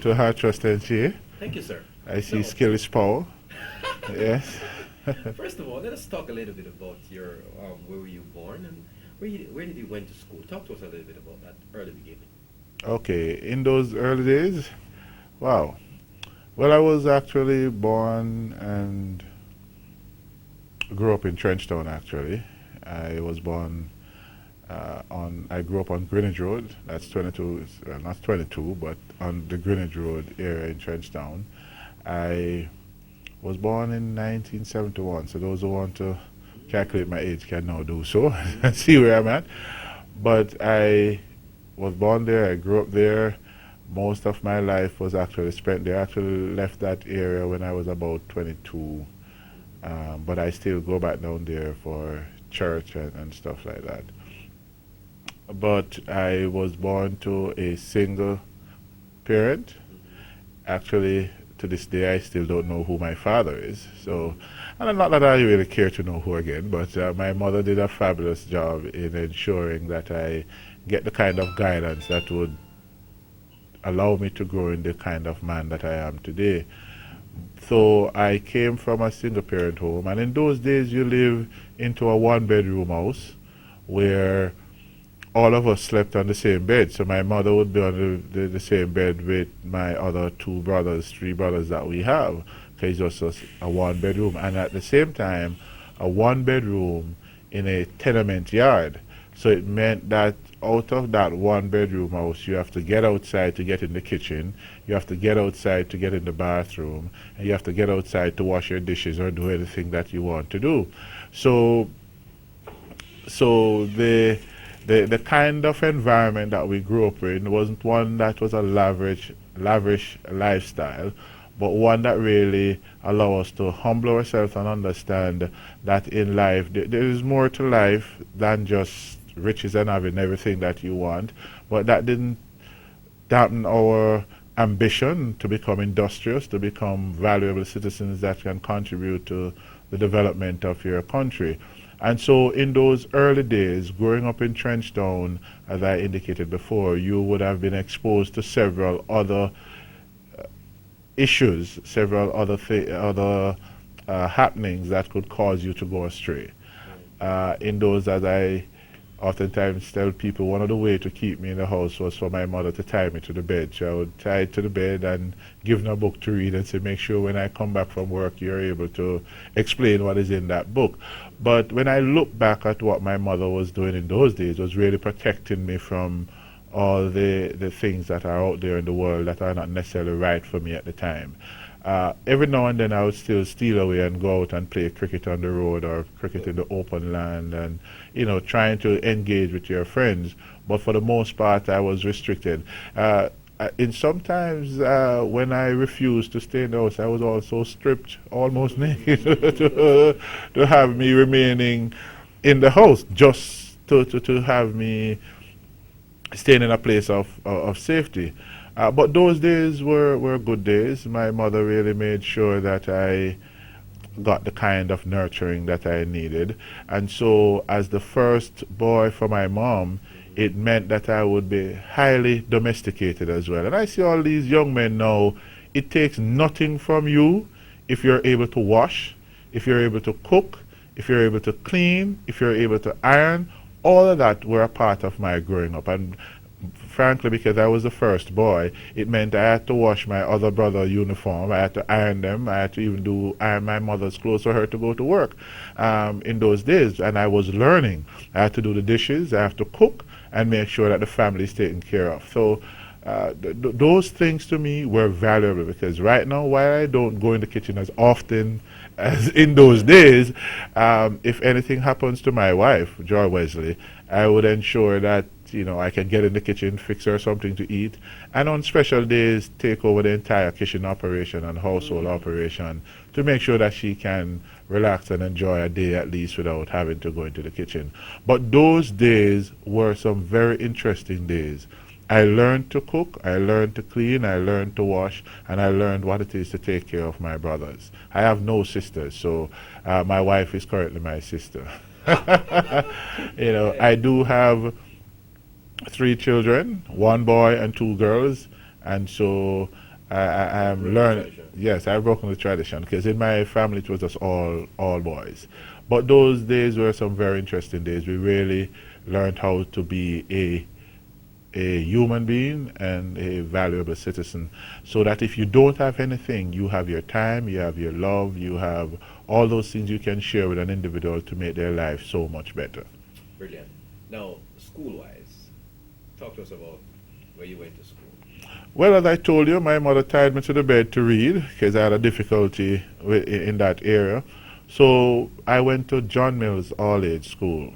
To her trust and she. Thank you, sir. I see No. skill is power. Yes. First of all, let us talk a little bit about your where were you born and where did you went to school? Talk to us a little bit about that early beginning. Okay, in those early days, wow. Well, I was actually born and grew up in Trenchtown, actually. I was born I grew up on Greenwich Road. That's 22, not 22, but on the Greenwich Road area in Trenchtown. I was born in 1971, so those who want to calculate my age can now do so and see where I'm at. But I was born there, I grew up there. Most of my life was actually spent there. I actually left that area when I was about 22, but I still go back down there for church and stuff like that. But I was born to a single parent. Actually, to this day, I still don't know who my father is. So, and not that I really care to know who again, but my mother did a fabulous job in ensuring that I get the kind of guidance that would allow me to grow in the kind of man that I am today. So I came from a single parent home, and in those days you live into a one bedroom house where all of us slept on the same bed. So my mother would be on the same bed with my other two brothers, three brothers that we have, because it was just a one bedroom. And at the same time, a one bedroom in a tenement yard. So it meant that out of that one bedroom house, you have to get outside to get in the kitchen, you have to get outside to get in the bathroom, and you have to get outside to wash your dishes or do anything that you want to do. So, the kind of environment that we grew up in wasn't one that was a lavish lifestyle, but one that really allowed us to humble ourselves and understand that in life there is more to life than just riches and having everything that you want. But that didn't dampen our ambition to become industrious, to become valuable citizens that can contribute to the development of your country. And so in those early days, growing up in Trenchtown, as I indicated before, you would have been exposed to several other issues, several other happenings that could cause you to go astray. In those, as I oftentimes tell people, one of the ways to keep me in the house was for my mother to tie me to the bed. So I would tie it to the bed and give her a book to read and say, make sure when I come back from work you're able to explain what is in that book. But when I look back at what my mother was doing in those days, was really protecting me from all the things that are out there in the world that are not necessarily right for me at the time. Every now and then I would still steal away and go out and play cricket on the road or cricket in the open land and, trying to engage with your friends. But for the most part, I was restricted. In sometimes when I refused to stay in the house, I was also stripped almost naked to have me remaining in the house, just to have me staying in a place of safety. But those days were good days. My mother really made sure that I got the kind of nurturing that I needed. And so as the first boy for my mom, it meant that I would be highly domesticated as well. And I see all these young men now, it takes nothing from you if you're able to wash, if you're able to cook, if you're able to clean, if you're able to iron. All of that were a part of my growing up. And frankly, because I was the first boy, it meant I had to wash my other brother's uniform, I had to iron them, I had to even iron my mother's clothes for her to go to work in those days. And I was learning. I had to do the dishes, I have to cook, and make sure that the family is taken care of. So those things to me were valuable, because right now, while I don't go in the kitchen as often as in those days, if anything happens to my wife, Joy Wesley, I would ensure that I can get in the kitchen, fix her something to eat, and on special days take over the entire kitchen operation and household operation to make sure that she can relax and enjoy a day at least without having to go into the kitchen. But those days were some very interesting days. I learned to cook, I learned to clean, I learned to wash, and I learned what it is to take care of my brothers. I have no sisters, so my wife is currently my sister. I do have 3 children, 1 boy and 2 girls, and so I am Broken the learning. tradition. Yes, I've broken the tradition because in my family it was just all boys. But those days were some very interesting days. We really learned how to be a human being and a valuable citizen, so that if you don't have anything, you have your time, you have your love, you have all those things you can share with an individual to make their life so much better. Brilliant. Now, school-wise, talk to us about where you went to school. Well, as I told you, my mother tied me to the bed to read because I had a difficulty in that area. So I went to John Mills All-Age School.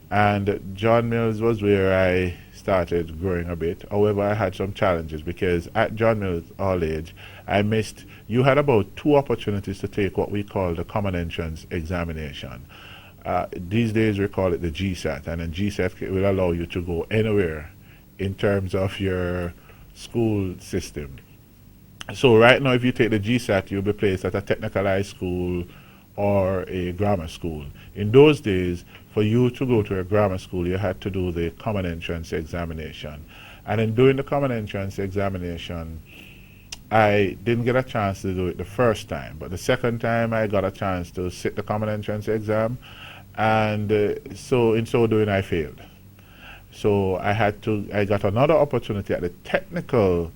And John Mills was where I started growing a bit. However, I had some challenges because at John Mills All-Age, you had about 2 opportunities to take what we call the Common Entrance Examination. These days we call it the GSAT, and then GSAT will allow you to go anywhere in terms of your school system. So right now, if you take the GSAT, you'll be placed at a technical high school or a grammar school. In those days, for you to go to a grammar school, you had to do the Common Entrance Examination. And in doing the Common Entrance Examination, I didn't get a chance to do it the first time, but the second time I got a chance to sit the Common Entrance Exam, and so in so doing I failed. So I got another opportunity at the technical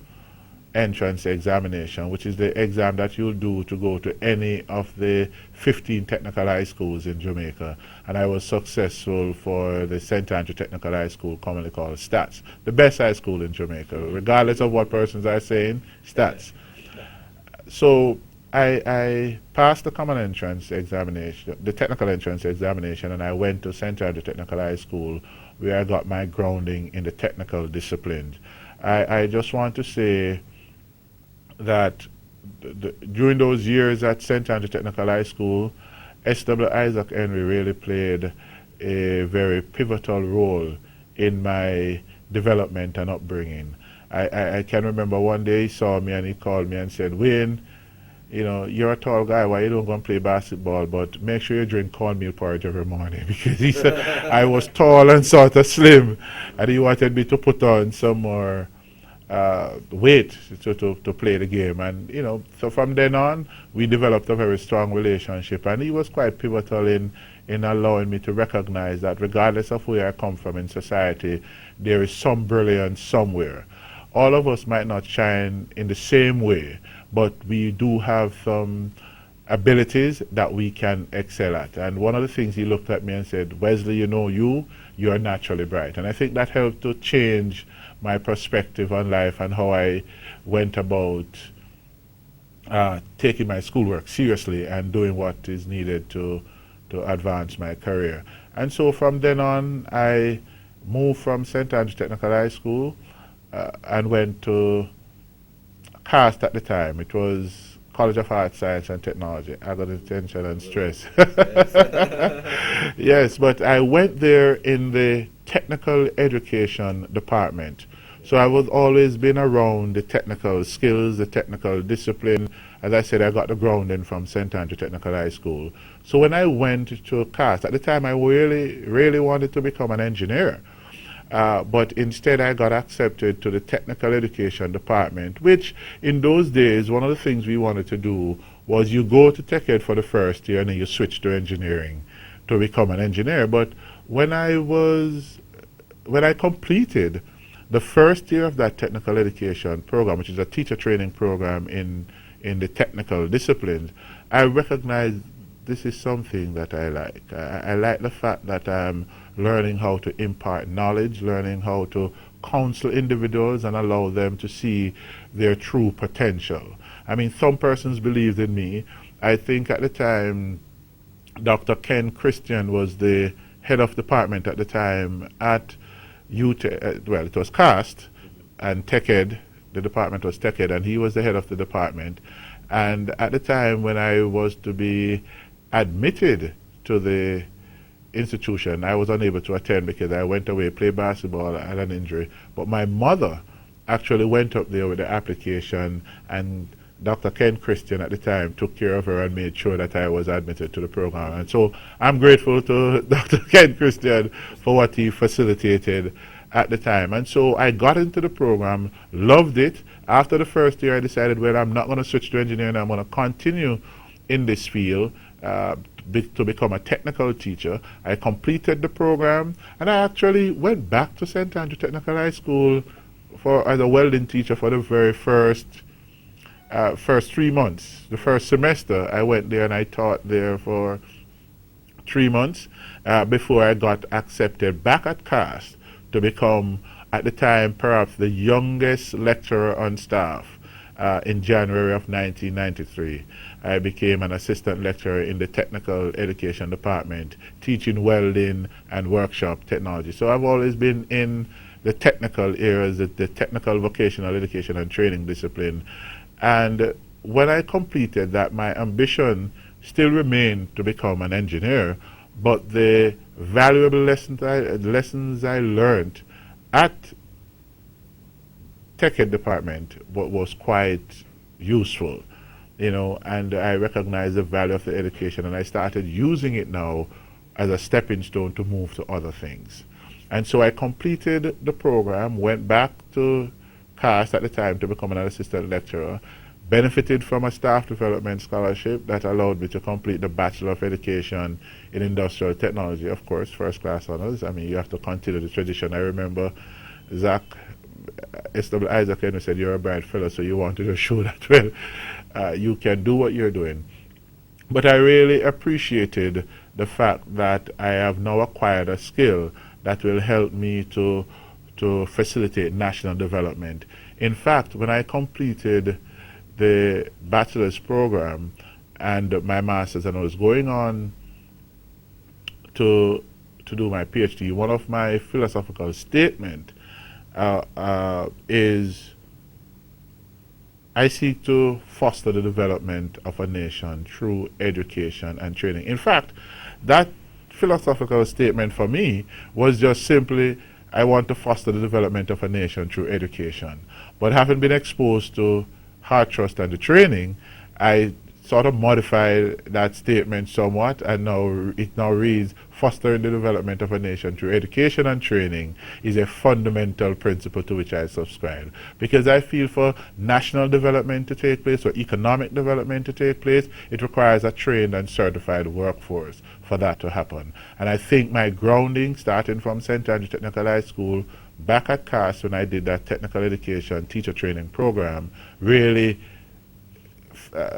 entrance examination, which is the exam that you'll do to go to any of the 15 technical high schools in Jamaica. And I was successful for the St. Andrew Technical High School, commonly called STATS, the best high school in Jamaica, regardless of what persons are saying, STATS. So I passed the common entrance examination, the technical entrance examination, and I went to St. Andrew Technical High School, where I got my grounding in the technical disciplines. I just want to say that during those years at St. Andrew Technical High School, S.W. Isaac Henry really played a very pivotal role in my development and upbringing. I can remember one day he saw me and he called me and said, "Wayne, you know, you're a tall guy, why you don't go and play basketball, but make sure you drink cornmeal porridge every morning," because he said I was tall and sort of slim, and he wanted me to put on some more weight to play the game. And you know, so from then on we developed a very strong relationship, and he was quite pivotal in allowing me to recognize that regardless of where I come from in society, there is some brilliance somewhere. All of us might not shine in the same way, but we do have some abilities that we can excel at. And one of the things he looked at me and said, "Wesley, you know, you're naturally bright." And I think that helped to change my perspective on life and how I went about taking my schoolwork seriously and doing what is needed to advance my career. And so from then on, I moved from St. Andrew Technical High School and went to CAST at the time. It was College of Arts, Science and Technology. I got attention and stress. Yes, but I went there in the technical education department. So I was always been around the technical skills, the technical discipline. As I said, I got the grounding from St. Andrew Technical High School. So when I went to CAST, at the time I really wanted to become an engineer. But instead I got accepted to the technical education department, which in those days, one of the things we wanted to do was you go to tech ed for the first year and then you switch to engineering to become an engineer. But when I completed the first year of that technical education program, which is a teacher training program in the technical disciplines, I recognized this is something that I like. I like the fact that I'm learning how to impart knowledge, learning how to counsel individuals and allow them to see their true potential. I mean, some persons believed in me. I think at the time, Dr. Ken Christian was the head of department at the time at well, it was CAST and Tech Ed. The department was Tech Ed, and he was the head of the department. And at the time when I was to be admitted to the institution, I was unable to attend because I went away, played basketball, I had an injury. But my mother actually went up there with the application, and Dr. Ken Christian at the time took care of her and made sure that I was admitted to the program. And so I'm grateful to Dr. Ken Christian for what he facilitated at the time. And so I got into the program, loved it. After the first year, I decided, well, I'm not going to switch to engineering. I'm going to continue in this field to become a technical teacher. I completed the program, and I actually went back to St. Andrew Technical High School as a welding teacher for the very first 3 months. The first semester, I went there and I taught there for 3 months before I got accepted back at CAST to become, at the time, perhaps the youngest lecturer on staff in January of 1993. I became an assistant lecturer in the technical education department, teaching welding and workshop technology. So I've always been in the technical areas, the technical vocational education and training discipline. And when I completed that, my ambition still remained to become an engineer, but the valuable lessons I learned at Tech Ed department was quite useful, and I recognized the value of the education, and I started using it now as a stepping stone to move to other things. And so I completed the program, went back to CAST at the time to become an assistant lecturer, benefited from a staff development scholarship that allowed me to complete the Bachelor of Education in Industrial Technology, of course, first class honors. I mean, you have to continue the tradition. I remember S.W. Isaac Henry said, you're a bright fellow, so you wanted to show that, well, you can do what you're doing. But I really appreciated the fact that I have now acquired a skill that will help me to facilitate national development. In fact, when I completed the bachelor's program and my master's, and I was going on to do my PhD, one of my philosophical statements is I seek to foster the development of a nation through education and training. In fact, that philosophical statement for me was just simply, I want to foster the development of a nation through education. But having been exposed to Hard Trust and the training, I sort of modified that statement somewhat, and now it reads, fostering the development of a nation through education and training is a fundamental principle to which I subscribe. Because I feel for national development to take place, or economic development to take place, it requires a trained and certified workforce for that to happen. And I think my grounding, starting from St. Andrew Technical High School, back at CAST when I did that technical education teacher training program, really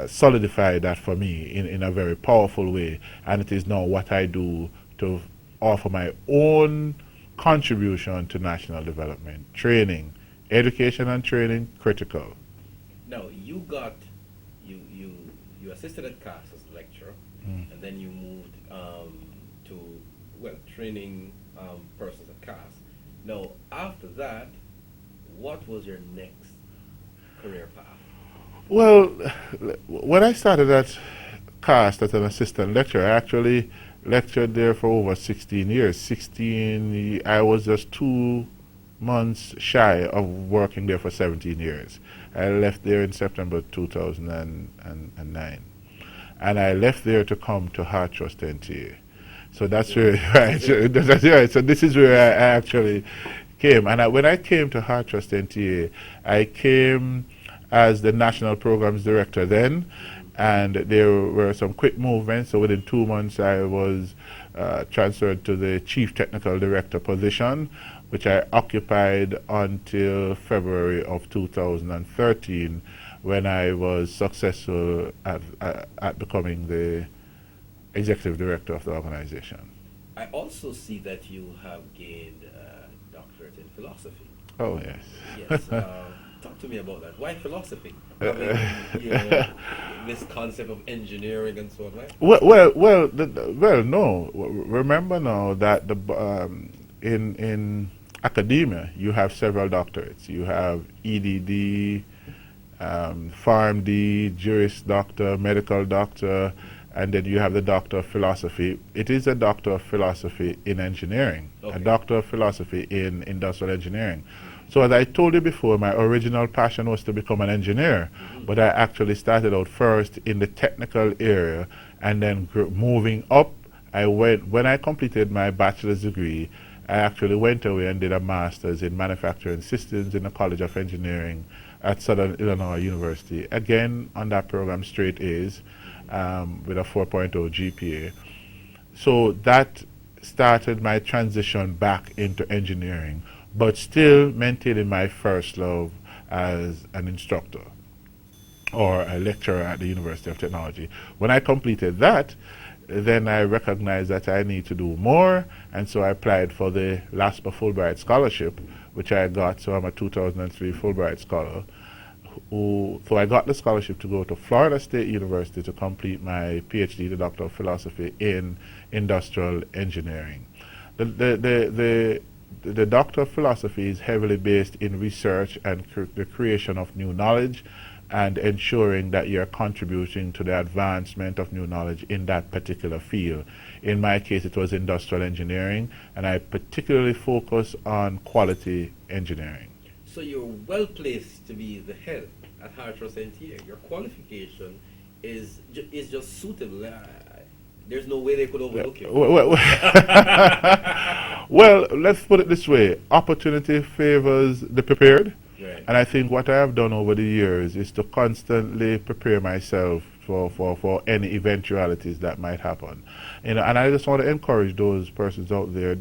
solidified that for me in a very powerful way. And it is now what I do to offer my own contribution to national development. Training, education and training, critical. Now, you assisted at CAST as a lecturer, and then you moved to, training persons at CAST. Now, after that, what was your next career path? Well, when I started at CAST as an assistant lecturer, I actually lectured there for over 16 years. I was just 2 months shy of working there for 17 years. I left there in September 2009. And I left there to come to Hard Trust NTA. So that's where, right, that's right. So this is where I actually came. And when I came to Hard Trust NTA, I came as the National Programs Director then, and there were some quick movements. So within 2 months, I was transferred to the Chief Technical Director position, which I occupied until February of 2013, when I was successful at becoming the Executive Director of the organization. I also see that you have gained a doctorate in philosophy. Oh, yes. Yes. Talk to me about that. Why philosophy? This concept of engineering and so on, right? Well, no. Remember now that in academia you have several doctorates. You have EDD, PharmD, Juris Doctor, Medical Doctor, and then you have the Doctor of Philosophy. It is a Doctor of Philosophy in engineering, a Doctor of Philosophy in industrial engineering. So as I told you before, my original passion was to become an engineer, but I actually started out first in the technical area, and then moving up, when I completed my bachelor's degree, I actually went away and did a master's in manufacturing systems in the College of Engineering at Southern Illinois University. Again, on that program, straight A's with a 4.0 GPA. So that started my transition back into engineering, but still maintaining my first love as an instructor or a lecturer at the University of Technology. When I completed that, then I recognized that I need to do more, and so I applied for the LASPA Fulbright Scholarship, which I got, so I'm a 2003 Fulbright Scholar. So I got the scholarship to go to Florida State University to complete my PhD, the Doctor of Philosophy in Industrial Engineering. The Doctor of Philosophy is heavily based in research and the creation of new knowledge, and ensuring that you're contributing to the advancement of new knowledge in that particular field. In my case, it was industrial engineering, and I particularly focus on quality engineering. So you're well placed to be the head at Hartrust NTA. Your qualification is just suitable. There's no way they could overlook you. Well, let's put it this way. Opportunity favors the prepared. Right. And I think what I have done over the years is to constantly prepare myself for any eventualities that might happen. And I just want to encourage those persons out there,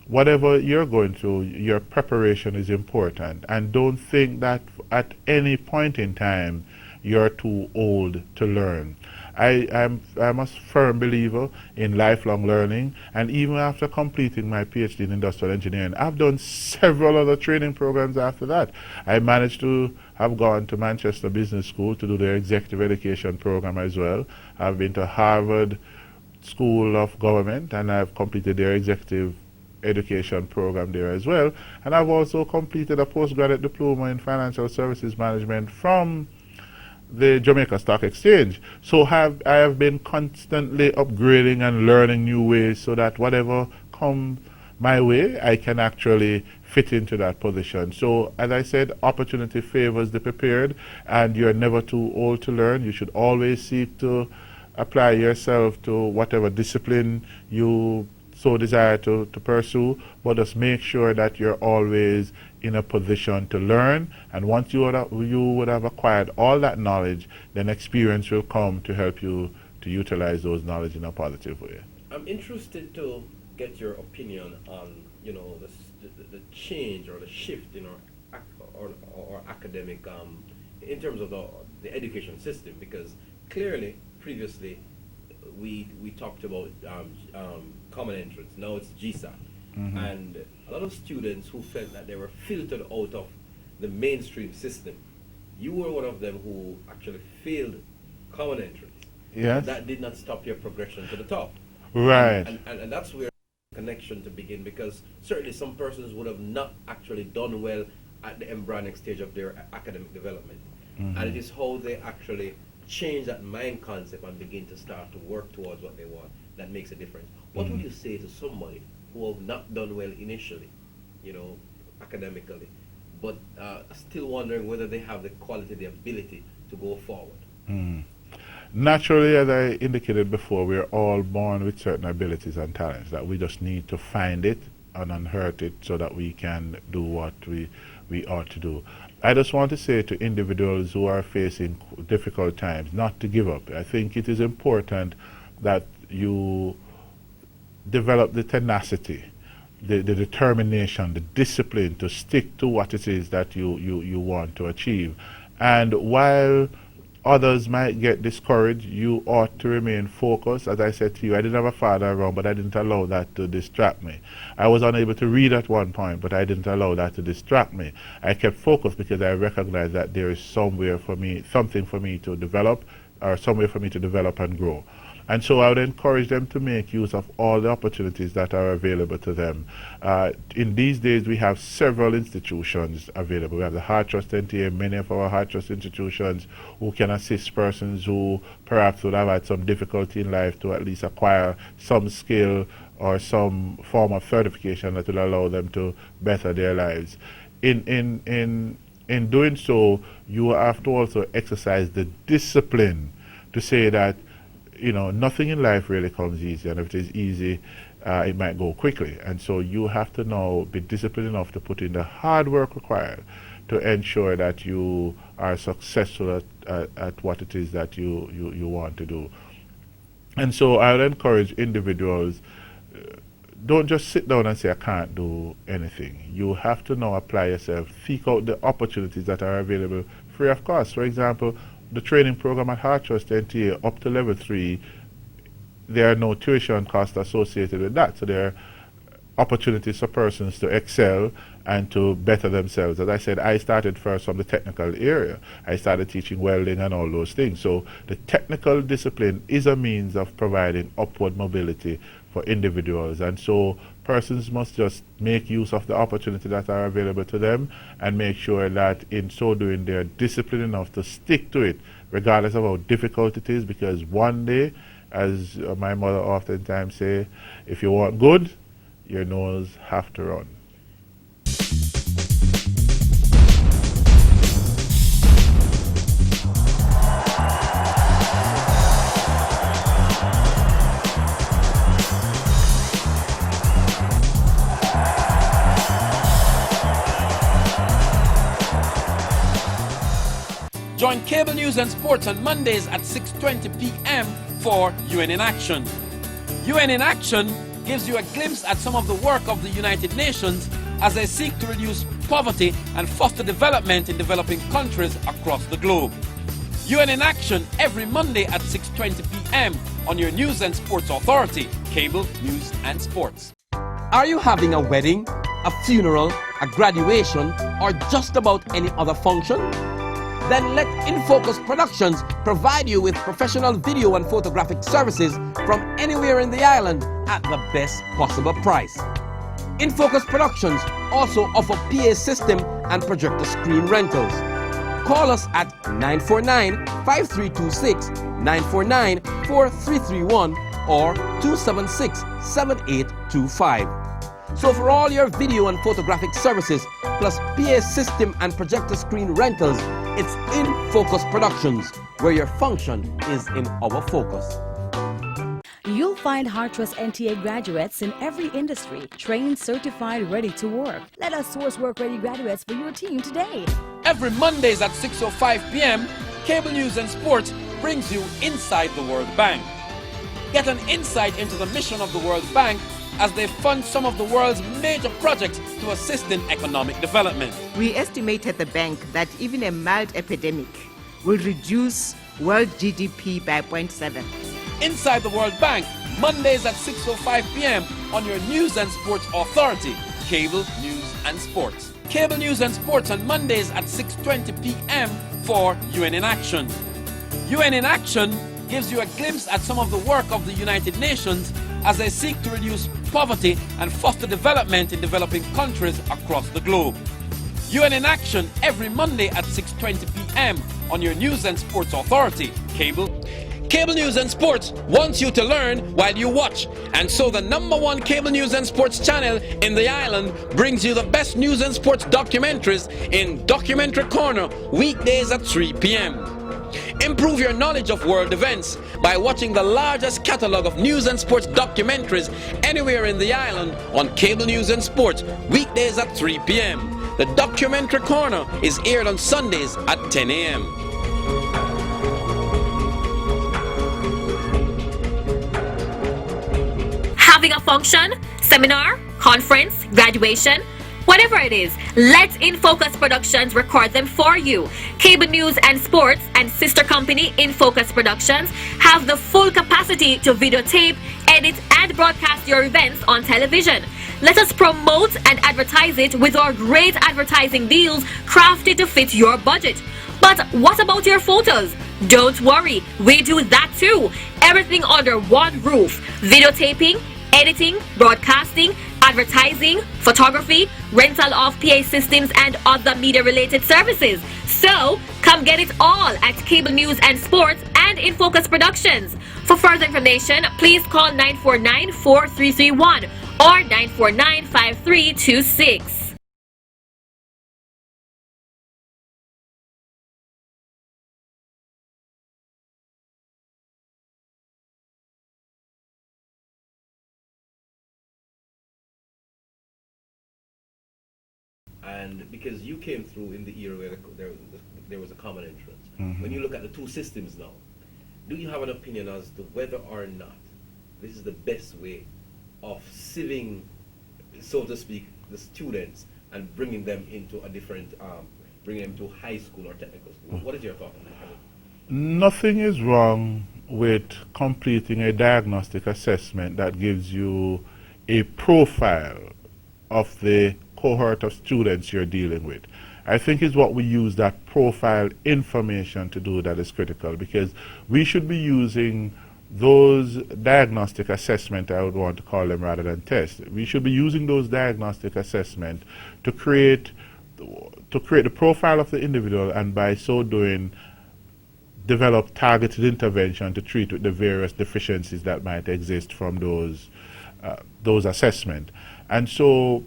whatever you're going through, your preparation is important. And don't think that at any point in time you're too old to learn. I'm a firm believer in lifelong learning, and even after completing my PhD in industrial engineering, I've done several other training programs after that. I managed to have gone to Manchester Business School to do their executive education program as well. I've been to Harvard School of Government, and I've completed their executive education program there as well. And I've also completed a postgraduate diploma in financial services management from the Jamaica Stock Exchange. So I have been constantly upgrading and learning new ways so that whatever comes my way, I can actually fit into that position. So as I said, opportunity favors the prepared, and you're never too old to learn. You should always seek to apply yourself to whatever discipline you so desire to pursue, but just make sure that you're always in a position to learn. And once you would have acquired all that knowledge, then experience will come to help you to utilize those knowledge in a positive way. I'm interested to get your opinion on, the change or the shift in our academic, in terms of the education system, because clearly previously we talked about common entrance. Now it's GSAT. And a lot of students who felt that they were filtered out of the mainstream system. You were one of them who actually failed common entrance. Yes. That did not stop your progression to the top. Right. And that's where connection to begin, because certainly some persons would have not actually done well at the embryonic stage of their academic development. And it is how they actually change that mind concept and begin to start to work towards what they want that makes a difference. What would you say to somebody who have not done well initially, academically, but still wondering whether they have the quality, the ability to go forward? Naturally, as I indicated before, we're all born with certain abilities and talents that we just need to find it and unearth it so that we can do what we ought to do. I just want to say to individuals who are facing difficult times not to give up. I think it is important that you develop the tenacity, the determination, the discipline to stick to what it is that you want to achieve. And while others might get discouraged, you ought to remain focused. As I said to you, I didn't have a father around, but I didn't allow that to distract me. I was unable to read at one point, but I didn't allow that to distract me. I kept focused because I recognized that there is something for me to develop, or somewhere for me to develop and grow. And so I would encourage them to make use of all the opportunities that are available to them. In these days, we have several institutions available. We have the Hartrust NTA, many of our Hartrust institutions who can assist persons who perhaps would have had some difficulty in life to at least acquire some skill or some form of certification that will allow them to better their lives. In doing so, you have to also exercise the discipline to say that nothing in life really comes easy, and if it is easy, it might go quickly. And so you have to now be disciplined enough to put in the hard work required to ensure that you are successful at what it is that you want to do. And so I would encourage individuals, don't just sit down and say, I can't do anything. You have to now apply yourself, seek out the opportunities that are available free of cost. For example, the training program at Heart Trust NTA up to level 3, there are no tuition costs associated with that. So there are opportunities for persons to excel and to better themselves. As I said, I started first from the technical area. I started teaching welding and all those things. So the technical discipline is a means of providing upward mobility for individuals. And so persons must just make use of the opportunity that are available to them and make sure that in so doing they're disciplined enough to stick to it, regardless of how difficult it is, because one day, as my mother oftentimes say, if you want good, your nose have to run. Join Cable News and Sports on Mondays at 6:20 p.m. for UN in Action. UN in Action gives you a glimpse at some of the work of the United Nations as they seek to reduce poverty and foster development in developing countries across the globe. UN in Action every Monday at 6:20 p.m. on your News and Sports Authority, Cable News and Sports. Are you having a wedding, a funeral, a graduation, or just about any other function? Then let InFocus Productions provide you with professional video and photographic services from anywhere in the island at the best possible price. InFocus Productions also offer PA system and projector screen rentals. Call us at 949-5326, 949-4331 or 276-7825. So for all your video and photographic services, plus PA system and projector screen rentals, it's InFocus Productions, where your function is in our focus. You'll find Heart Trust NTA graduates in every industry, trained, certified, ready to work. Let us source work-ready graduates for your team today. Every Mondays at 6:05 p.m., Cable News and Sports brings you Inside the World Bank. Get an insight into the mission of the World Bank as they fund some of the world's major projects to assist in economic development. We estimate at the bank that even a mild epidemic will reduce world GDP by 0.7. Inside the World Bank, Mondays at 6:05 p.m. on your News and Sports Authority, Cable News and Sports. Cable News and Sports on Mondays at 6:20 p.m. for UN in Action. UN in Action gives you a glimpse at some of the work of the United Nations as they seek to reduce poverty and foster development in developing countries across the globe. UN in Action every Monday at 6:20 p.m. on your News and Sports Authority, Cable. Cable News and Sports wants you to learn while you watch, and so the #1 Cable News and Sports channel in the island brings you the best news and sports documentaries in Documentary Corner weekdays at 3 p.m. Improve your knowledge of world events by watching the largest catalog of news and sports documentaries anywhere in the island on Cable News and Sports weekdays at 3 p.m. The Documentary Corner is aired on Sundays at 10 a.m. Having a function, seminar, conference, graduation, whatever it is, let InFocus Productions record them for you. Cable News and Sports and sister company InFocus Productions have the full capacity to videotape, edit, and broadcast your events on television. Let us promote and advertise it with our great advertising deals crafted to fit your budget. But what about your photos? Don't worry, we do that too. Everything under one roof. Videotaping, editing, broadcasting, advertising, photography, rental of PA systems, and other media-related services. So, come get it all at Cable News and Sports and InFocus Productions. For further information, please call 949-4331 or 949-5326. And because you came through in the era where there was a common entrance. Mm-hmm. When you look at the two systems now, do you have an opinion as to whether or not this is the best way of sieving, so to speak, the students and bringing them into a different, bringing them to high school or technical school? What is your thought on that? Nothing is wrong with completing a diagnostic assessment that gives you a profile of the cohort of students you're dealing with. I think it's what we use that profile information to do that is critical, because we should be using those diagnostic assessment, I would want to call them rather than tests. We should be using those diagnostic assessment to create the profile of the individual, and by so doing develop targeted intervention to treat with the various deficiencies that might exist from those assessments. And so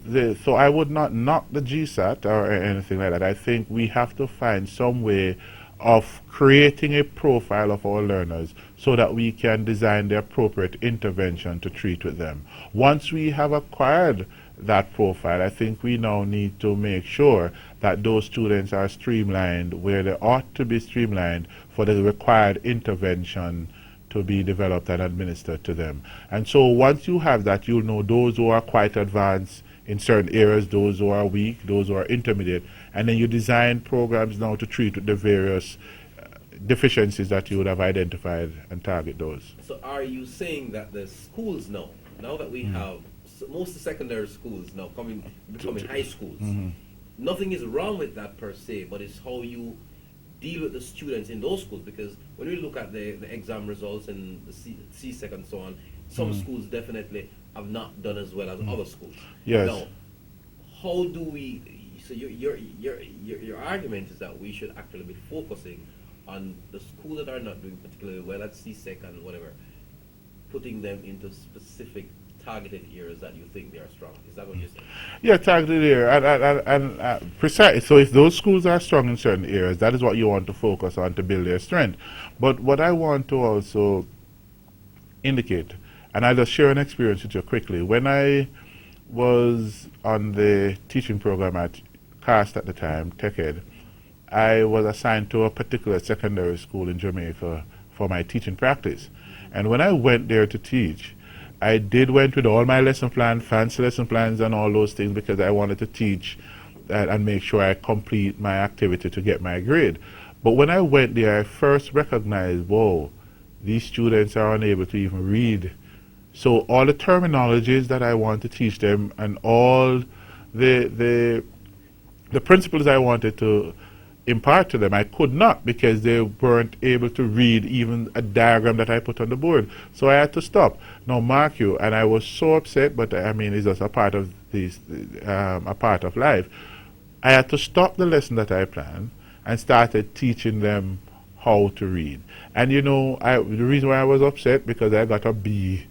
I would not knock the GSAT or anything like that. I think we have to find some way of creating a profile of our learners so that we can design the appropriate intervention to treat with them. Once we have acquired that profile, I think we now need to make sure that those students are streamlined where they ought to be streamlined for the required intervention to be developed and administered to them. And so once you have that, you'll know those who are quite advanced in certain areas, those who are weak, those who are intermediate, and then you design programs now to treat the various deficiencies that you would have identified and target those. So are you saying that the schools now that we have most of the secondary schools now becoming high schools, nothing is wrong with that per se, but it's how you deal with the students in those schools? Because when we look at the exam results and the CSEC and so on, some schools definitely have not done as well as other schools. Yes. Now, how do we? So your argument is that we should actually be focusing on the schools that are not doing particularly well at CSEC and whatever, putting them into specific targeted areas that you think they are strong. Is that what you're saying? Yeah, targeted area and precise. So if those schools are strong in certain areas, that is what you want to focus on to build their strength. But what I want to also indicate, and I'll just share an experience with you quickly. When I was on the teaching program at CAST at the time, TechEd, I was assigned to a particular secondary school in Jamaica for my teaching practice. And when I went there to teach, I went with all my lesson plans, fancy lesson plans and all those things, because I wanted to teach and make sure I complete my activity to get my grade. But when I went there, I first recognized, whoa, these students are unable to even read. So all the terminologies that I want to teach them and all the principles I wanted to impart to them, I could not, because they weren't able to read even a diagram that I put on the board. So I had to stop. Now, mark you, and I was so upset, but I mean, it's just a part of a part of life. I had to stop the lesson that I planned and started teaching them how to read. And you know, the reason why I was upset, because I got a B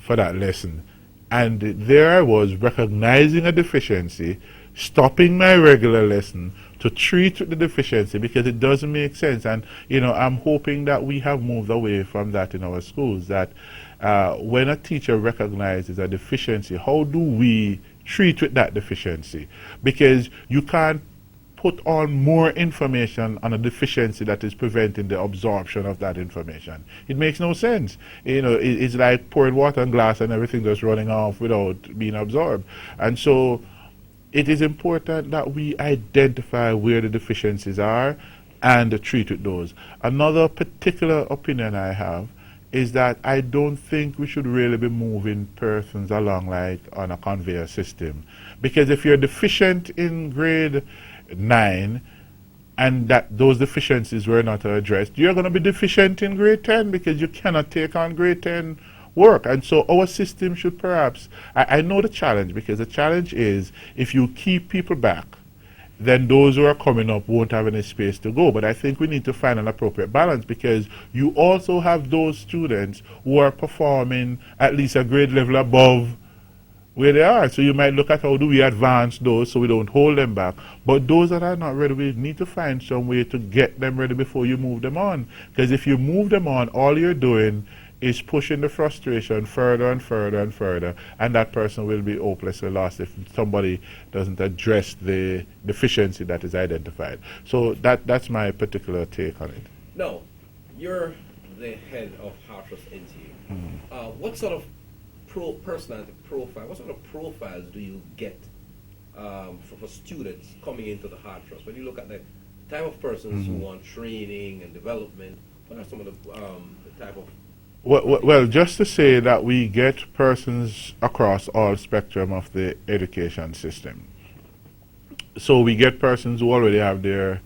for that lesson. And there I was, recognizing a deficiency, stopping my regular lesson to treat the deficiency, because it doesn't make sense. And you know, I'm hoping that we have moved away from that in our schools, that when a teacher recognizes a deficiency, how do we treat with that deficiency? Because you can't put on more information on a deficiency that is preventing the absorption of that information. It makes no sense. You know, it's like pouring water on glass and everything just running off without being absorbed. And so it is important that we identify where the deficiencies are and treat with those. Another particular opinion I have is that I don't think we should really be moving persons along like on a conveyor system. Because if you're deficient in grade 9 and that those deficiencies were not addressed, you're going to be deficient in grade 10, because you cannot take on grade 10 work. And so our system should perhaps, I know the challenge, because the challenge is if you keep people back, then those who are coming up won't have any space to go. But I think we need to find an appropriate balance, because you also have those students who are performing at least a grade level above where they are. So you might look at how do we advance those so we don't hold them back. But those that are not ready, we need to find some way to get them ready before you move them on. Because if you move them on, all you're doing is pushing the frustration further and further and further, and that person will be hopelessly lost if somebody doesn't address the deficiency that is identified. So that's my particular take on it. Now, you're the head of Heart Trust NTA. What sort of personality profile, what sort of profiles do you get for students coming into the Heart Trust? When you look at the type of persons who want training and development, what are some of the type of... Well, just to say that we get persons across all spectrum of the education system. So we get persons who already have their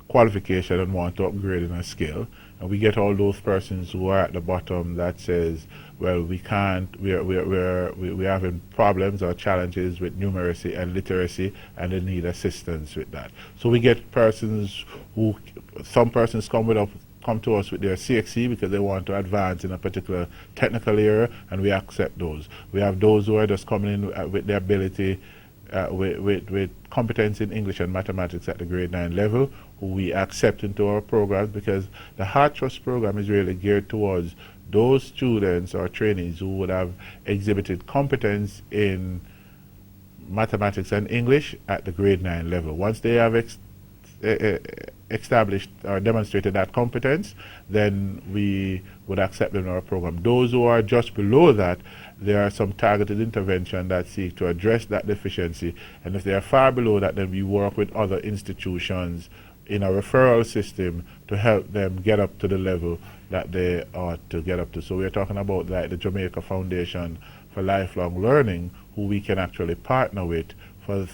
qualification and want to upgrade in a skill, and we get all those persons who are at the bottom that says, well, we can't, we're having problems or challenges with numeracy and literacy, and they need assistance with that. So we get persons who, some persons come to us with their CXC because they want to advance in a particular technical area, and we accept those. We have those who are just coming in with their ability, with competence in English and mathematics at the grade 9 level, who we accept into our programs, because the Heart Trust program is really geared towards those students or trainees who would have exhibited competence in mathematics and English at the grade 9 level. Once they have established or demonstrated that competence, then we would accept them in our program. Those who are just below that, there are some targeted intervention that seek to address that deficiency, and if they are far below that, then we work with other institutions in a referral system to help them get up to the level that they ought to get up to. So we're talking about like the Jamaica Foundation for Lifelong Learning, who we can actually partner with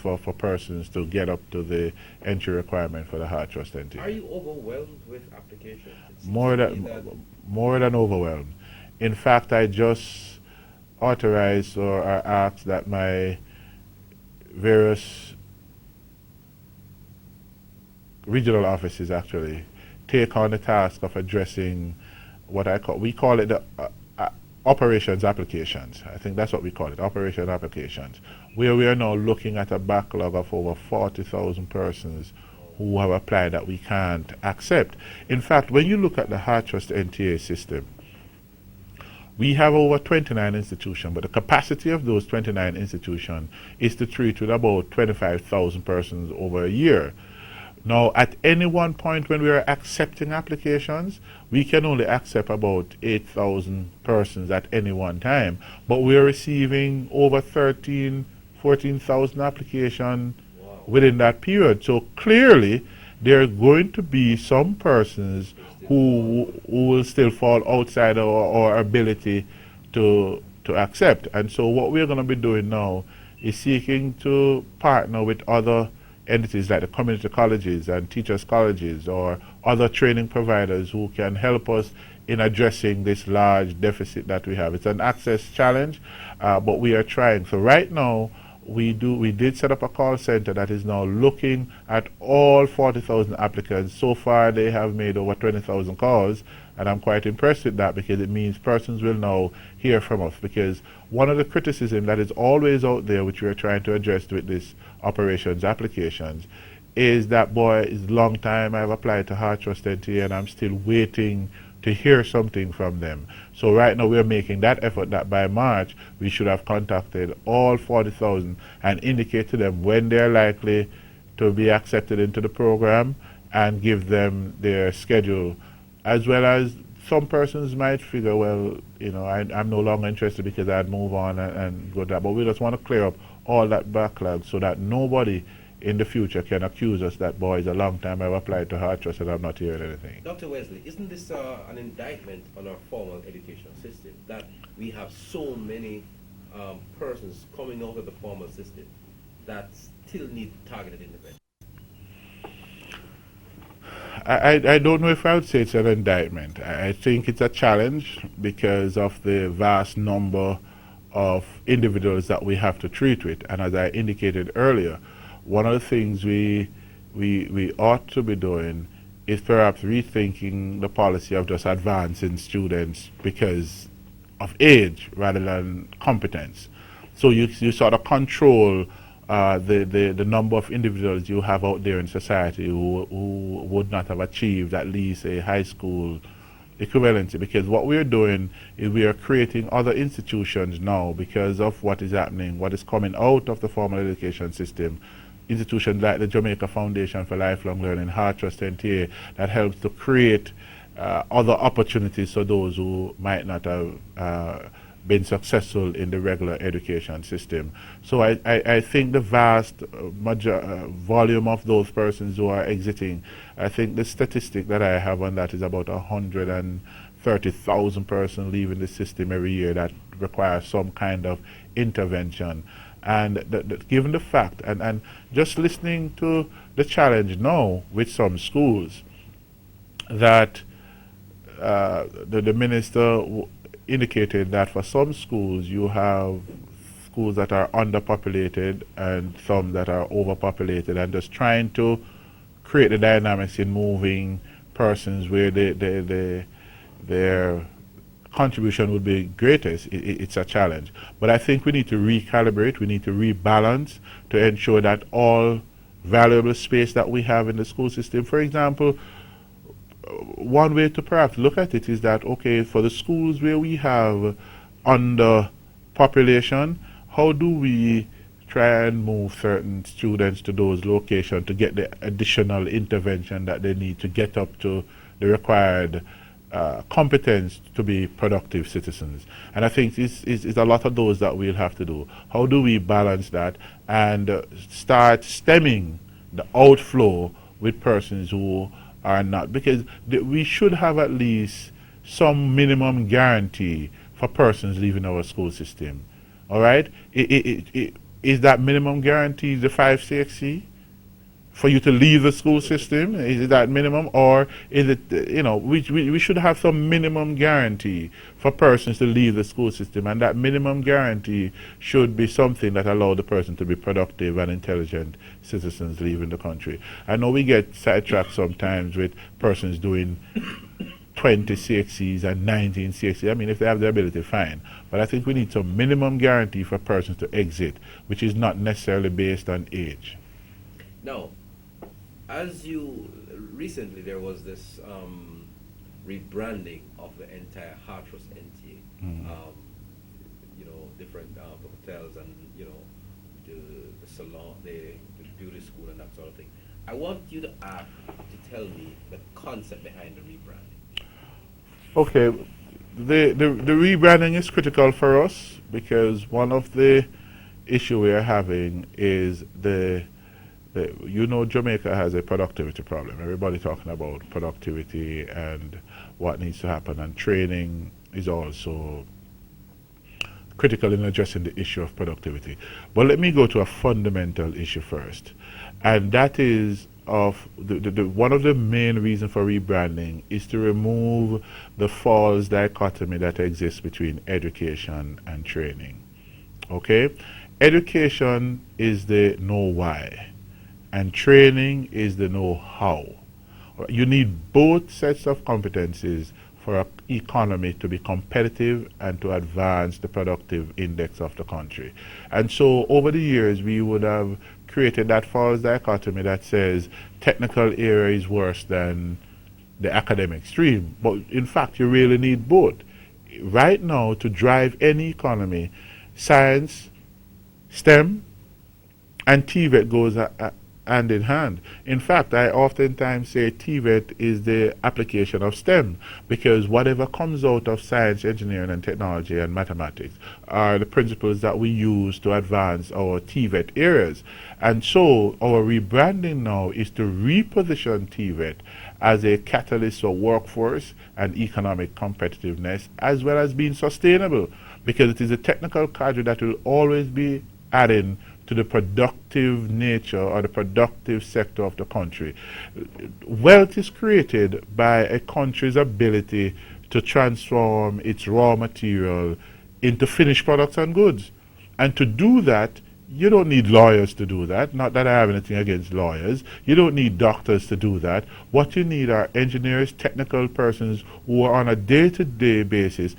for persons to get up to the entry requirement for the Heart Trust NTA. Are you overwhelmed with applications? More than overwhelmed. In fact, I just authorized or asked that my various regional offices actually take on the task of addressing what we call it the operations applications. I think that's what we call it, operation applications, where we are now looking at a backlog of over 40,000 persons who have applied that we can't accept. In fact, when you look at the Heart Trust NTA system, we have over 29 institutions, but the capacity of those 29 institutions is to treat with about 25,000 persons over a year. Now, at any one point when we are accepting applications, we can only accept about 8,000 persons at any one time, but we are receiving over 14,000 applications within that period. So clearly, there are going to be some persons who will still fall outside our ability to accept. And so what we're going to be doing now is seeking to partner with other entities like the community colleges and teachers colleges or other training providers who can help us in addressing this large deficit that we have. It's an access challenge, but we are trying. So right now, we did set up a call center that is now looking at all 40,000 applicants. So far, they have made over 20,000 calls, and I'm quite impressed with that, because it means persons will now hear from us. Because one of the criticism that is always out there, which we are trying to address with this operations applications, is that, boy, it's a long time I've applied to Heart Trust NTA and I'm still waiting to hear something from them. So right now we're making that effort that by March we should have contacted all 40,000 and indicate to them when they're likely to be accepted into the program and give them their schedule, as well as some persons might figure, well, you know, I'm no longer interested because I'd move on and go to that. But we just want to clear up all that backlog so that nobody in the future can accuse us that, boy, it's a long time I've applied to Heart Trust and I'm not hearing anything. Dr. Wesley, isn't this an indictment on our formal education system, that we have so many persons coming out of the formal system that still need targeted intervention? I don't know if I would say it's an indictment. I think it's a challenge because of the vast number of individuals that we have to treat with. And as I indicated earlier, one of the things we ought to be doing is perhaps rethinking the policy of just advancing students because of age rather than competence. So you sort of control the number of individuals you have out there in society who would not have achieved at least a high school equivalency, because what we're doing is we are creating other institutions now because of what is happening, what is coming out of the formal education system. Institutions like the Jamaica Foundation for Lifelong Learning, Heart Trust NTA, that helps to create other opportunities for those who might not have been successful in the regular education system. So I think the vast volume of those persons who are exiting, I think the statistic that I have on that is about 130,000 persons leaving the system every year that require some kind of intervention. And given the fact, and just listening to the challenge now with some schools, that the minister indicated that for some schools you have schools that are underpopulated and some that are overpopulated, and just trying to create the dynamics in moving persons where their contribution would be greatest. It's a challenge. But I think we need to recalibrate, we need to rebalance to ensure that all valuable space that we have in the school system, for example, one way to perhaps look at it is that, okay, for the schools where we have underpopulation, how do we try and move certain students to those locations to get the additional intervention that they need to get up to the required competence to be productive citizens? And I think it's a lot of those that we'll have to do. How do we balance that and start stemming the outflow with persons who are not? Because we should have at least some minimum guarantee for persons leaving our school system. All right? Is that minimum guarantee the 5 CXC? For you to leave the school system, is that minimum, or is it, we should have some minimum guarantee for persons to leave the school system, and that minimum guarantee should be something that allows the person to be productive and intelligent citizens leaving the country. I know we get sidetracked sometimes with persons doing 20 CXCs and 19 CXCs. I mean, if they have the ability, fine. But I think we need some minimum guarantee for persons to exit, which is not necessarily based on age. Now, as you recently, there was this rebranding of the entire Heart Trust NTA. Different hotels and the salon, the beauty school and that sort of thing. I want you to tell me the concept behind the rebranding. Okay, the rebranding is critical for us because one of the issue we are having is Jamaica has a productivity problem. Everybody talking about productivity and what needs to happen, and training is also critical in addressing the issue of productivity. But let me go to a fundamental issue first, and that is one of the main reasons for rebranding is to remove the false dichotomy that exists between education and training. Okay? Education is the know why, and training is the know how. You need both sets of competencies for an economy to be competitive and to advance the productive index of the country. And so over the years we would have created that false dichotomy that says technical area is worse than the academic stream. But in fact you really need both. Right now, to drive any economy, science, STEM, and TVET goes hand in hand. In fact, I oftentimes say TVET is the application of STEM, because whatever comes out of science, engineering, and technology and mathematics are the principles that we use to advance our TVET areas. And so our rebranding now is to reposition TVET as a catalyst for workforce and economic competitiveness, as well as being sustainable, because it is a technical cadre that will always be adding to the productive nature or the productive sector of the country. Wealth is created by a country's ability to transform its raw material into finished products and goods. And to do that, you don't need lawyers to do that. Not that I have anything against lawyers. You don't need doctors to do that. What you need are engineers, technical persons who are on a day-to-day basis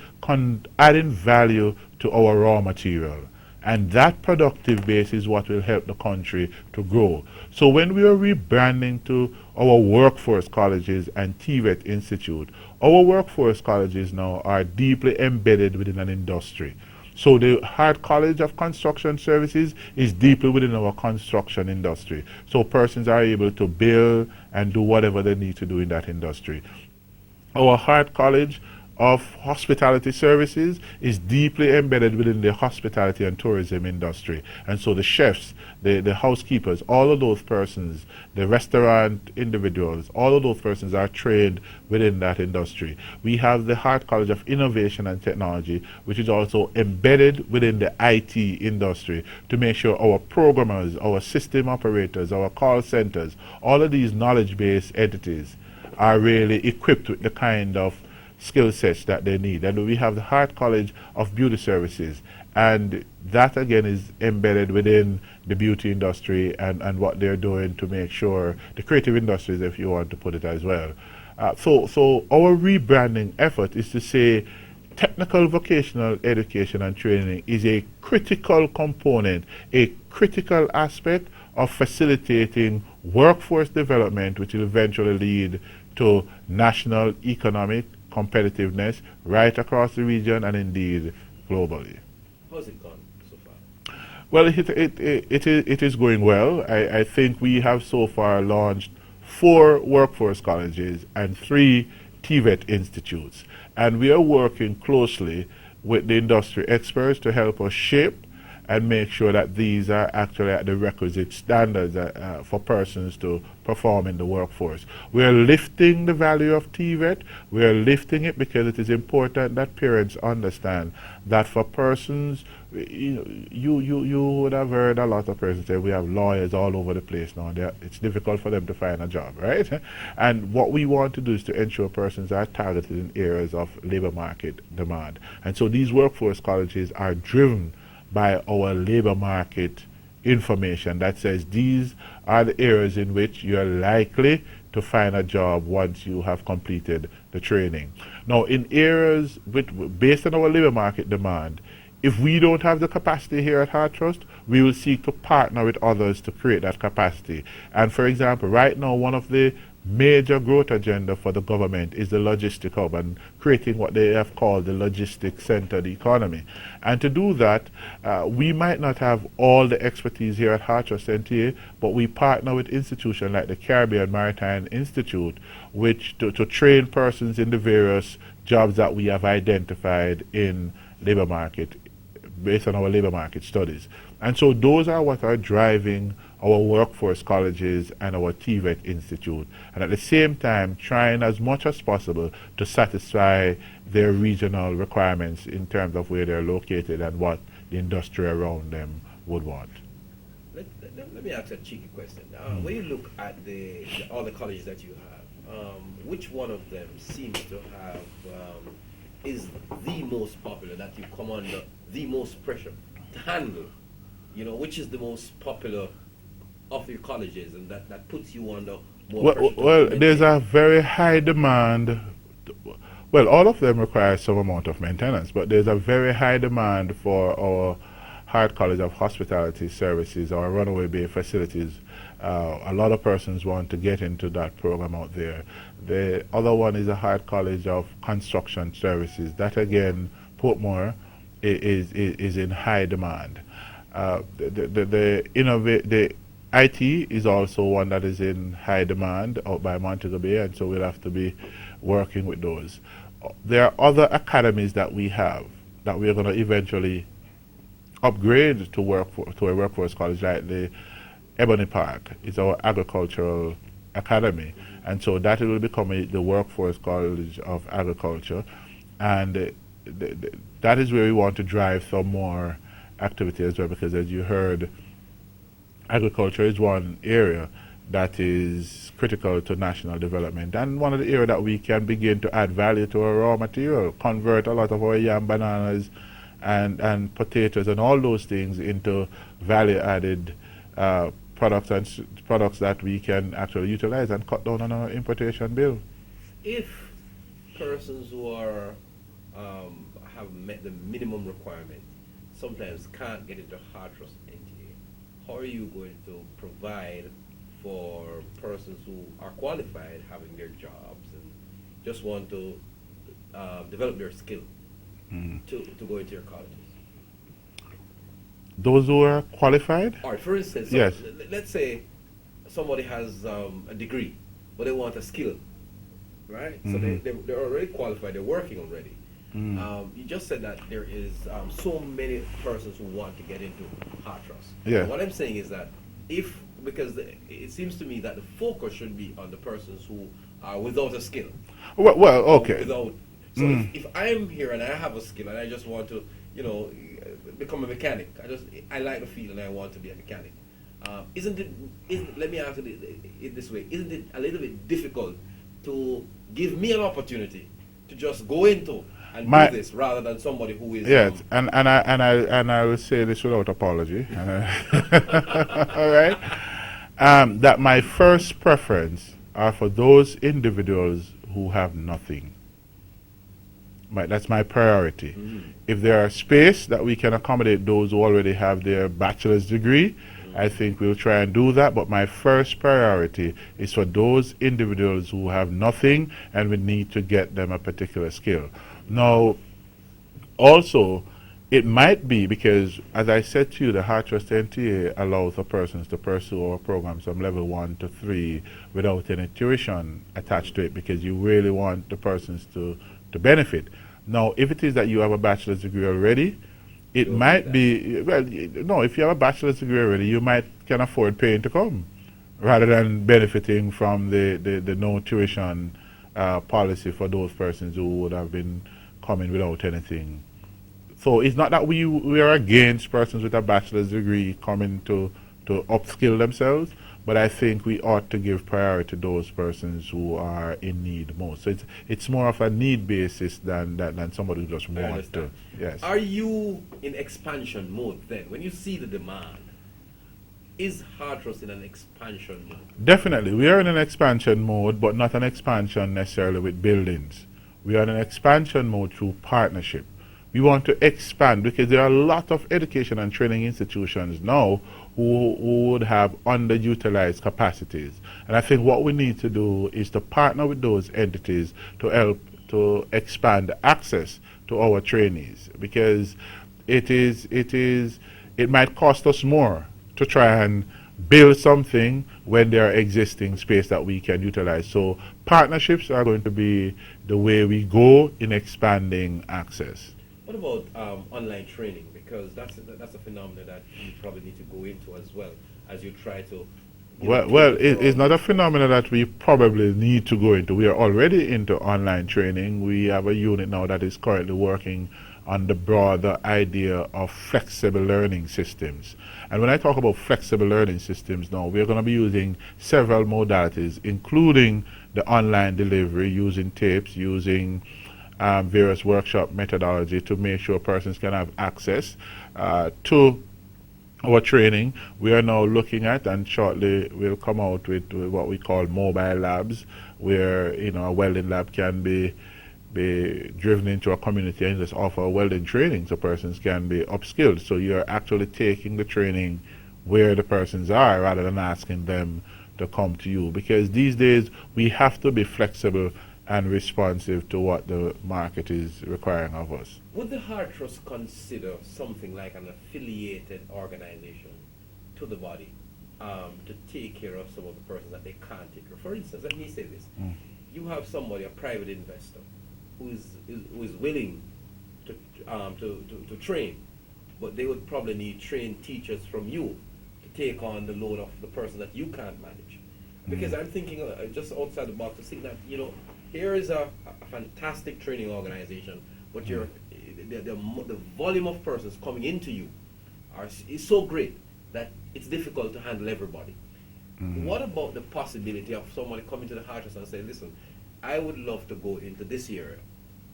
adding value to our raw material. And that productive base is what will help the country to grow. So when we are rebranding to our workforce colleges and TVET Institute. Our workforce colleges now are deeply embedded within an industry. So the Hart College of Construction Services is deeply within our construction industry. So persons are able to build and do whatever they need to do in that industry. Our Hart College of Hospitality Services is deeply embedded within the hospitality and tourism industry. And so the chefs, the housekeepers, all of those persons, the restaurant individuals, all of those persons are trained within that industry. We have the Hart College of Innovation and Technology, which is also embedded within the IT industry to make sure our programmers, our system operators, our call centers, all of these knowledge-based entities are really equipped with the kind of skill sets that they need. And we have the Hart College of Beauty Services, and that again is embedded within the beauty industry and what they're doing to make sure the creative industries, if you want to put it as well. So our rebranding effort is to say technical vocational education and training is a critical component, a critical aspect of facilitating workforce development, which will eventually lead to national economic competitiveness right across the region and indeed globally. How's it gone so far? Well, it is going well. I think we have so far launched 4 workforce colleges and 3 TVET institutes. And we are working closely with the industry experts to help us shape and make sure that these are actually at the requisite standards for persons to perform in the workforce. We are lifting the value of TVET. We are lifting it because it is important that parents understand that for persons, you would have heard a lot of persons say we have lawyers all over the place now. It's difficult for them to find a job, right? And what we want to do is to ensure persons are targeted in areas of labor market demand. And so these workforce colleges are driven by our labor market information that says these are the areas in which you are likely to find a job once you have completed the training. Now, in areas based on our labor market demand, if we don't have the capacity here at Hart Trust, we will seek to partner with others to create that capacity. And for example, right now, one of the major growth agenda for the government is the logistic hub and creating what they have called the logistic centered economy. And to do that, we might not have all the expertise here at Hart Trust NTA, but we partner with institutions like the Caribbean Maritime Institute, which to train persons in the various jobs that we have identified in labor market, based on our labor market studies. And so those are what are driving our workforce colleges and our TVET Institute, and at the same time trying as much as possible to satisfy their regional requirements in terms of where they're located and what the industry around them would want. Let me ask a cheeky question. When you look at all the colleges that you have, which one of them seems to have is the most popular, that you come under the most pressure to handle? Which is the most popular of your colleges, and that puts you under more pressure? Well, there's a very high demand. Well, all of them require some amount of maintenance, but there's a very high demand for our Hart College of Hospitality Services, our runaway bay facilities. A lot of persons want to get into that program out there. The other one is the Hart College of Construction Services. That again, Portmore, is in high demand. The IT is also one that is in high demand out by Montego Bay, and so we'll have to be working with those. There are other academies that we have that we're going to eventually upgrade to a workforce college, like the Ebony Park is our agricultural academy, and so that will become the workforce college of agriculture, and that is where we want to drive some more activity as well, because as you heard, agriculture is one area that is critical to national development, and one of the areas that we can begin to add value to our raw material, convert a lot of our yam, bananas, and potatoes and all those things into value-added products that we can actually utilize and cut down on our importation bill. If persons who are have met the minimum requirement sometimes can't get into Hart Trust NTA, how are you going to provide for persons who are qualified, having their jobs, and just want to develop their skill to go into your colleges? Those who are qualified? All right, for instance, Yes. Let's say somebody has a degree, but they want a skill, right? So they're already qualified, they're working already. You just said that there is so many persons who want to get into Hartros. Yeah. And what I'm saying is that because it seems to me that the focus should be on the persons who are without a skill. Well, okay. So if I'm here and I have a skill and I just want to, become a mechanic, I like the field and I want to be a mechanic. Let me answer it this way. Isn't it a little bit difficult to give me an opportunity to just go into and do this rather than somebody who is yes, and I will say this without apology. All right. That my first preference are for those individuals who have nothing. That's my priority. If there are space that we can accommodate those who already have their bachelor's degree, I think we'll try and do that. But my first priority is for those individuals who have nothing and we need to get them a particular skill. Now, also, it might be because, as I said to you, the Hartros NTA allows for persons to pursue our programs from level 1 to 3 without any tuition attached to it, because you really want the persons to benefit. Now, if it is that you have a bachelor's degree already, it might be, no, if you have a bachelor's degree already, you can afford paying to come rather than benefiting from the no tuition policy for those persons who would have been coming without anything. So it's not that we are against persons with a bachelor's degree coming to upskill themselves, but I think we ought to give priority to those persons who are in need most. So it's more of a need basis than somebody who just wants to. Yes. Are you in expansion mode then? When you see the demand, is Hartros in an expansion mode? Definitely. We are in an expansion mode, but not an expansion necessarily with buildings. We are in an expansion mode through partnership. We want to expand because there are a lot of education and training institutions now who would have underutilized capacities. And I think what we need to do is to partner with those entities to help to expand access to our trainees, because it might cost us more to try and build something when there are existing space that we can utilize. So partnerships are going to be the way we go in expanding access. What about online training? Because that's a phenomenon that you probably need to go into as well as you try to. It's not a phenomenon that we probably need to go into. We are already into online training. We have a unit now that is currently working on the broader idea of flexible learning systems. And when I talk about flexible learning systems now, we're going to be using several modalities, including the online delivery, using tapes, using various workshop methodology to make sure persons can have access to our training. We are now looking at, and shortly we'll come out with what we call mobile labs, where a welding lab can be driven into a community and just offer welding training so persons can be upskilled. So you're actually taking the training where the persons are rather than asking them to come to you, because these days we have to be flexible and responsive to what the market is requiring of us. Would the Hartros consider something like an affiliated organization to the body to take care of some of the persons that they can't take care of? For instance, let me say this. You have somebody, a private investor, who is willing to train, but they would probably need trained teachers from you to take on the load of the person that you can't manage. Because I'm thinking just outside the box to think that, here is a fantastic training organization, but the volume of persons coming into you is so great that it's difficult to handle everybody. What about the possibility of somebody coming to the Hartros and saying, listen, I would love to go into this area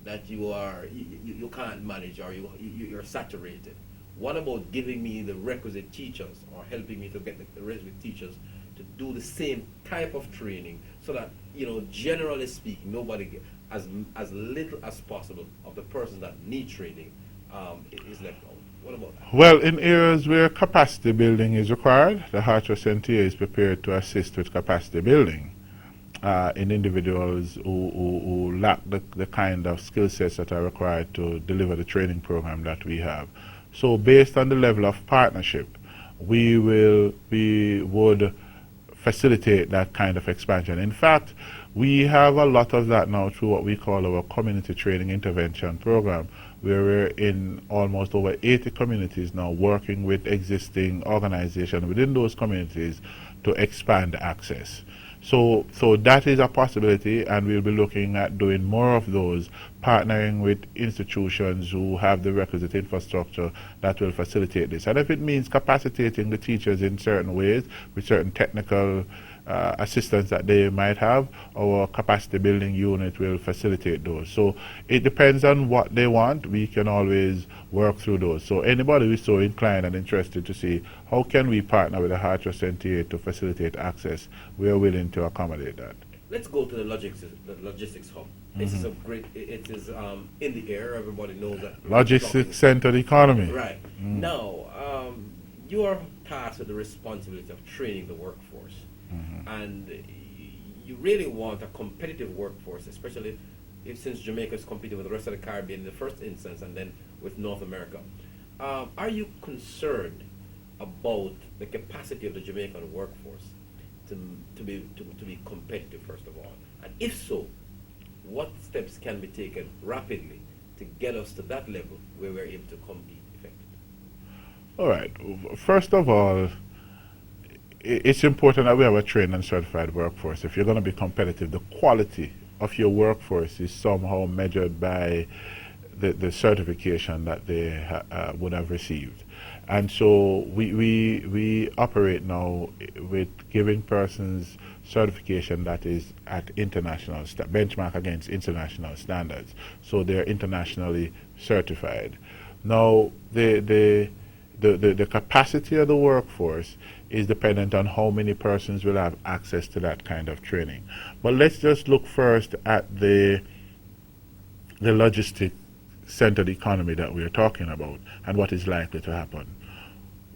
that you can't manage, or you're saturated. What about giving me the requisite teachers, or helping me to get the requisite teachers to do the same type of training, so that generally speaking, nobody as little as possible of the persons that need training is left out? What about that? Well, in areas where capacity building is required, the Heart Trust NTA is prepared to assist with capacity building in individuals who lack the kind of skill sets that are required to deliver the training program that we have. So based on the level of partnership, we would facilitate that kind of expansion. In fact, we have a lot of that now through what we call our community training intervention program, where we're in almost over 80 communities now working with existing organizations within those communities to expand access. So that is a possibility, and we'll be looking at doing more of those, partnering with institutions who have the requisite infrastructure that will facilitate this. And if it means capacitating the teachers in certain ways with certain technical assistance that they might have, our capacity building unit will facilitate those. So it depends on what they want. We can always work through those. So anybody who is so inclined and interested to see how can we partner with the Heart Trust NTA to facilitate access, we are willing to accommodate that. Let's go to the logistics hub. This is a great, it is in the air, everybody knows that. Logistics centered economy. Right. Now, you are tasked with the responsibility of training the workforce. And you really want a competitive workforce, especially since Jamaica is competing with the rest of the Caribbean in the first instance and then with North America. Are you concerned about the capacity of the Jamaican workforce to be competitive, first of all? And if so, what steps can be taken rapidly to get us to that level where we're able to compete effectively? All right. First of all, it's important that we have a trained and certified workforce. If you're going to be competitive, the quality of your workforce is somehow measured by the certification that they would have received. And so we operate now with giving persons certification that is at international benchmark against international standards. So they're internationally certified. Now the capacity of the workforce is dependent on how many persons will have access to that kind of training. But let's just look first at the logistic centered economy that we're talking about and what is likely to happen.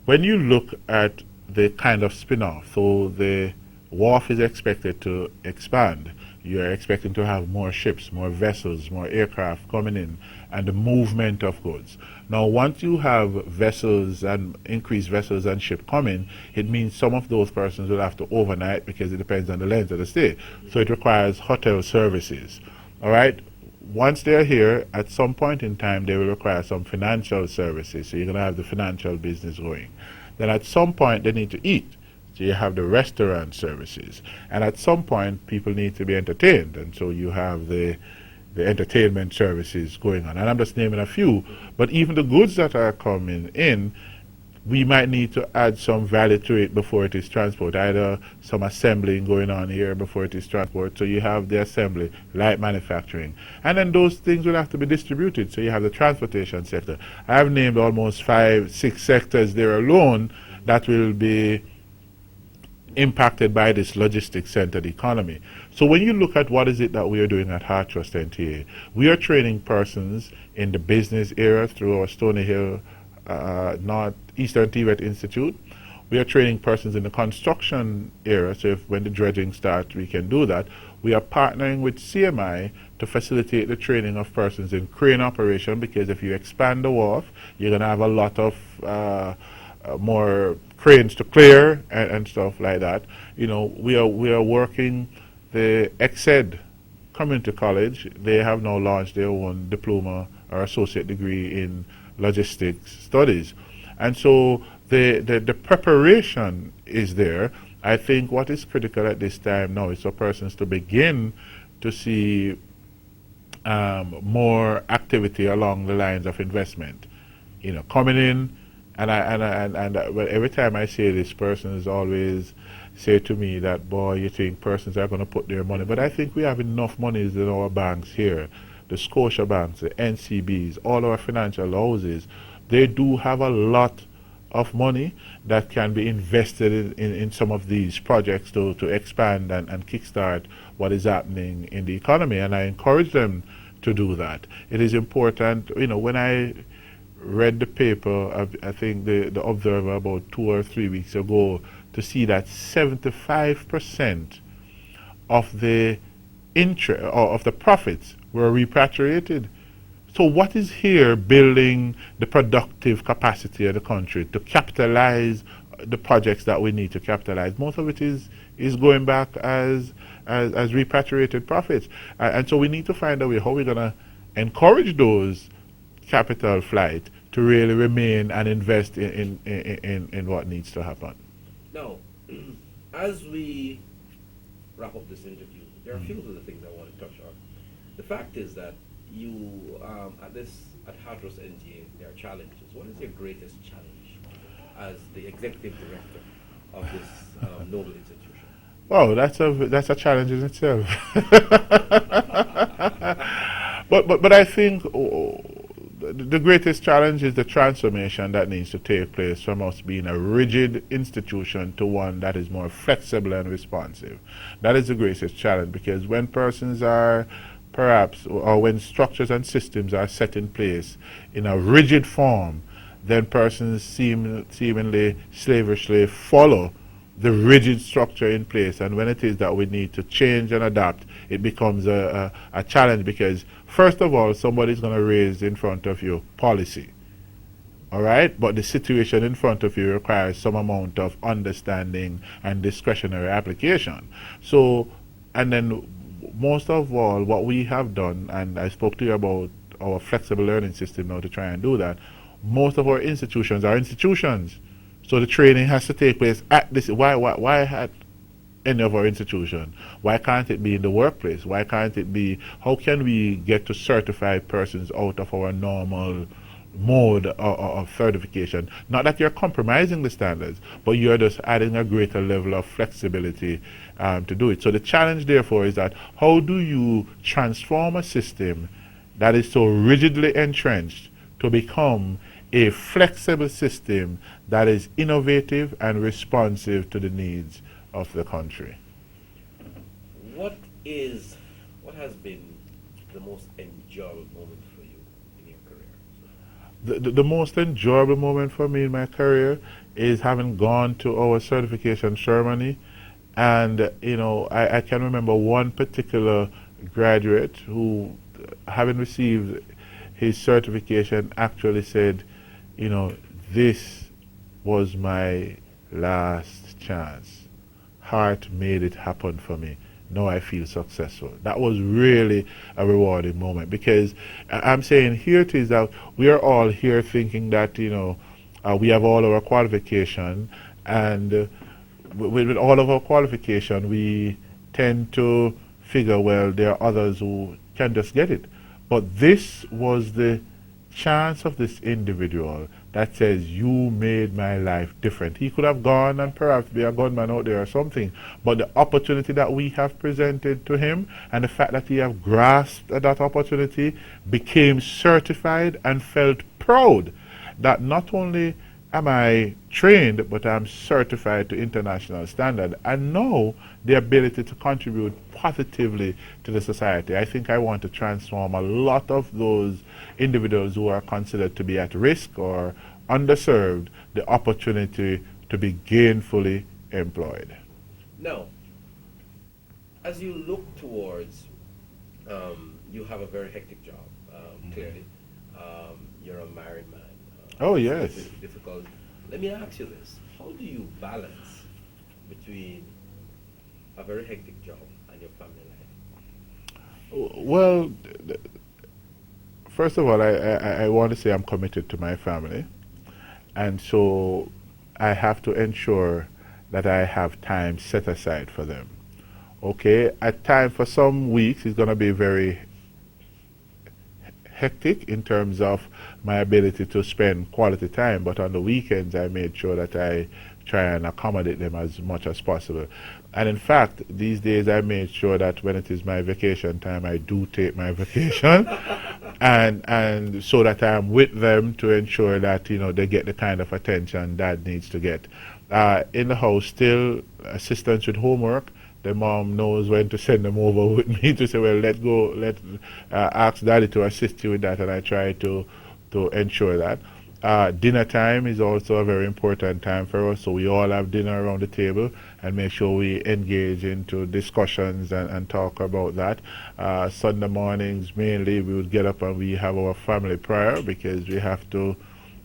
When you look at the kind of spin-off, so the wharf is expected to expand. You're expecting to have more ships, more vessels, more aircraft coming in, and the movement of goods. Now, once you have vessels and increased vessels and ship coming, it means some of those persons will have to overnight because it depends on the length of the stay. So it requires hotel services. All right? Once they're here, at some point in time, they will require some financial services. So you're going to have the financial business going. Then at some point, they need to eat. So you have the restaurant services. And at some point, people need to be entertained. And so you have the entertainment services going on. And I'm just naming a few. But even the goods that are coming in, we might need to add some value to it before it is transported. Either some assembling going on here before it is transported. So you have the assembly, light manufacturing. And then those things will have to be distributed. So you have the transportation sector. I have named almost 5-6 sectors there alone that will be impacted by this logistics-centered economy. So when you look at what is it that we are doing at Heart Trust NTA, we are training persons in the business area through our Stony Hill Eastern Tibet Institute. We are training persons in the construction area, so when the dredging starts, we can do that. We are partnering with CMI to facilitate the training of persons in crane operation, because if you expand the wharf, you're going to have a lot of more cranes to clear and stuff like that. You know, we are working the EXED Community College. They have now launched their own diploma or associate degree in logistics studies, and so the preparation is there. I think what is critical at this time now is for persons to begin to see more activity along the lines of investment, you know, coming in. And well, every time I say this, persons always say to me that, boy, you think persons are going to put their money. But I think we have enough monies in our banks here, the Scotia banks, the NCBs, all our financial houses. They do have a lot of money that can be invested in some of these projects to expand and kickstart what is happening in the economy. And I encourage them to do that. It is important, you know, when I read the paper, I think the Observer about 2 or 3 weeks ago, to see that 75% of the interest or of the profits were repatriated. So what is here building the productive capacity of the country to capitalize the projects that we need to capitalize? Most of it is going back as repatriated profits. And so we need to find a way how we're going to encourage those capital flight to really remain and invest in what needs to happen. Now, as we wrap up this interview, there are a few other things I want to touch on. The fact is that you, at Hartros NTA, there are challenges. What is your greatest challenge as the executive director of this noble institution? Wow, that's a challenge in itself. but I think the greatest challenge is the transformation that needs to take place from us being a rigid institution to one that is more flexible and responsive. That is the greatest challenge, because when persons are perhaps, or when structures and systems are set in place in a rigid form, then persons seemingly slavishly follow the rigid structure in place, and when it is that we need to change and adapt, it becomes a challenge, because first of all, somebody's going to raise in front of you policy, all right, but the situation in front of you requires some amount of understanding and discretionary application. So, and then most of all, what we have done, and I spoke to you about our flexible learning system now to try and do that, most of our institutions are institutions. So the training has to take place at this. Why at any of our institution? Why can't it be in the workplace? Why can't it be? How can we get to certify persons out of our normal mode of certification? Not that you're compromising the standards, but you're just adding a greater level of flexibility to do it. So the challenge, therefore, is that how do you transform a system that is so rigidly entrenched to become a flexible system that is innovative and responsive to the needs of the country? What has been the most enjoyable moment for you in your career? The most enjoyable moment for me in my career is having gone to our certification ceremony, and I can remember one particular graduate who, having received his certification, actually said, this was my last chance. Heart made it happen for me. Now I feel successful. That was really a rewarding moment, because I'm saying here it is that we are all here thinking that, we have all our qualification, and with all of our qualification, we tend to figure, well, there are others who can just get it. But this was the chance of this individual that says, you made my life different. He could have gone and perhaps be a gunman out there or something, but the opportunity that we have presented to him, and the fact that he have grasped at that opportunity, became certified and felt proud that not only am I trained, but I'm certified to international standard, and now the ability to contribute positively to the society. I think I want to transform a lot of those individuals who are considered to be at risk or underserved, the opportunity to be gainfully employed. Now, as you look towards, you have a very hectic job, clearly. You're a married man. Oh, yes. It's difficult. Let me ask you this. How do you balance between a very hectic job and your family life? Well, first of all, I want to say I'm committed to my family. And so I have to ensure that I have time set aside for them. Okay? At time, for some weeks, it's going to be very hectic in terms of my ability to spend quality time, but on the weekends I made sure that I try and accommodate them as much as possible. And in fact, these days I made sure that when it is my vacation time, I do take my vacation, and so that I am with them to ensure that they get the kind of attention Dad needs to get. In the house, still assistance with homework. The mom knows when to send them over with me to say, well, let's ask Daddy to assist you with that, and I try to to ensure that. Dinner time is also a very important time for us, so we all have dinner around the table and make sure we engage into discussions and talk about that. Sunday mornings mainly we would get up and we have our family prayer, because we have to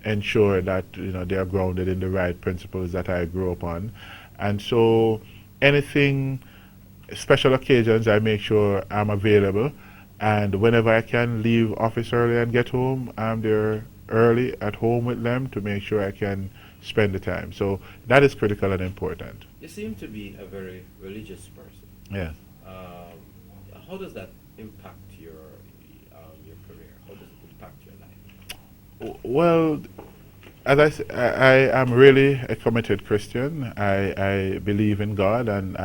ensure that they are grounded in the right principles that I grew up on. And so anything, special occasions, I make sure I'm available, and whenever I can leave office early and get home, I'm there early at home with them to make sure I can spend the time. So that is critical and important. You seem to be a very religious person. Yes. How does that impact your career? How does it impact your life? Well, as I am really a committed Christian. I believe in God, and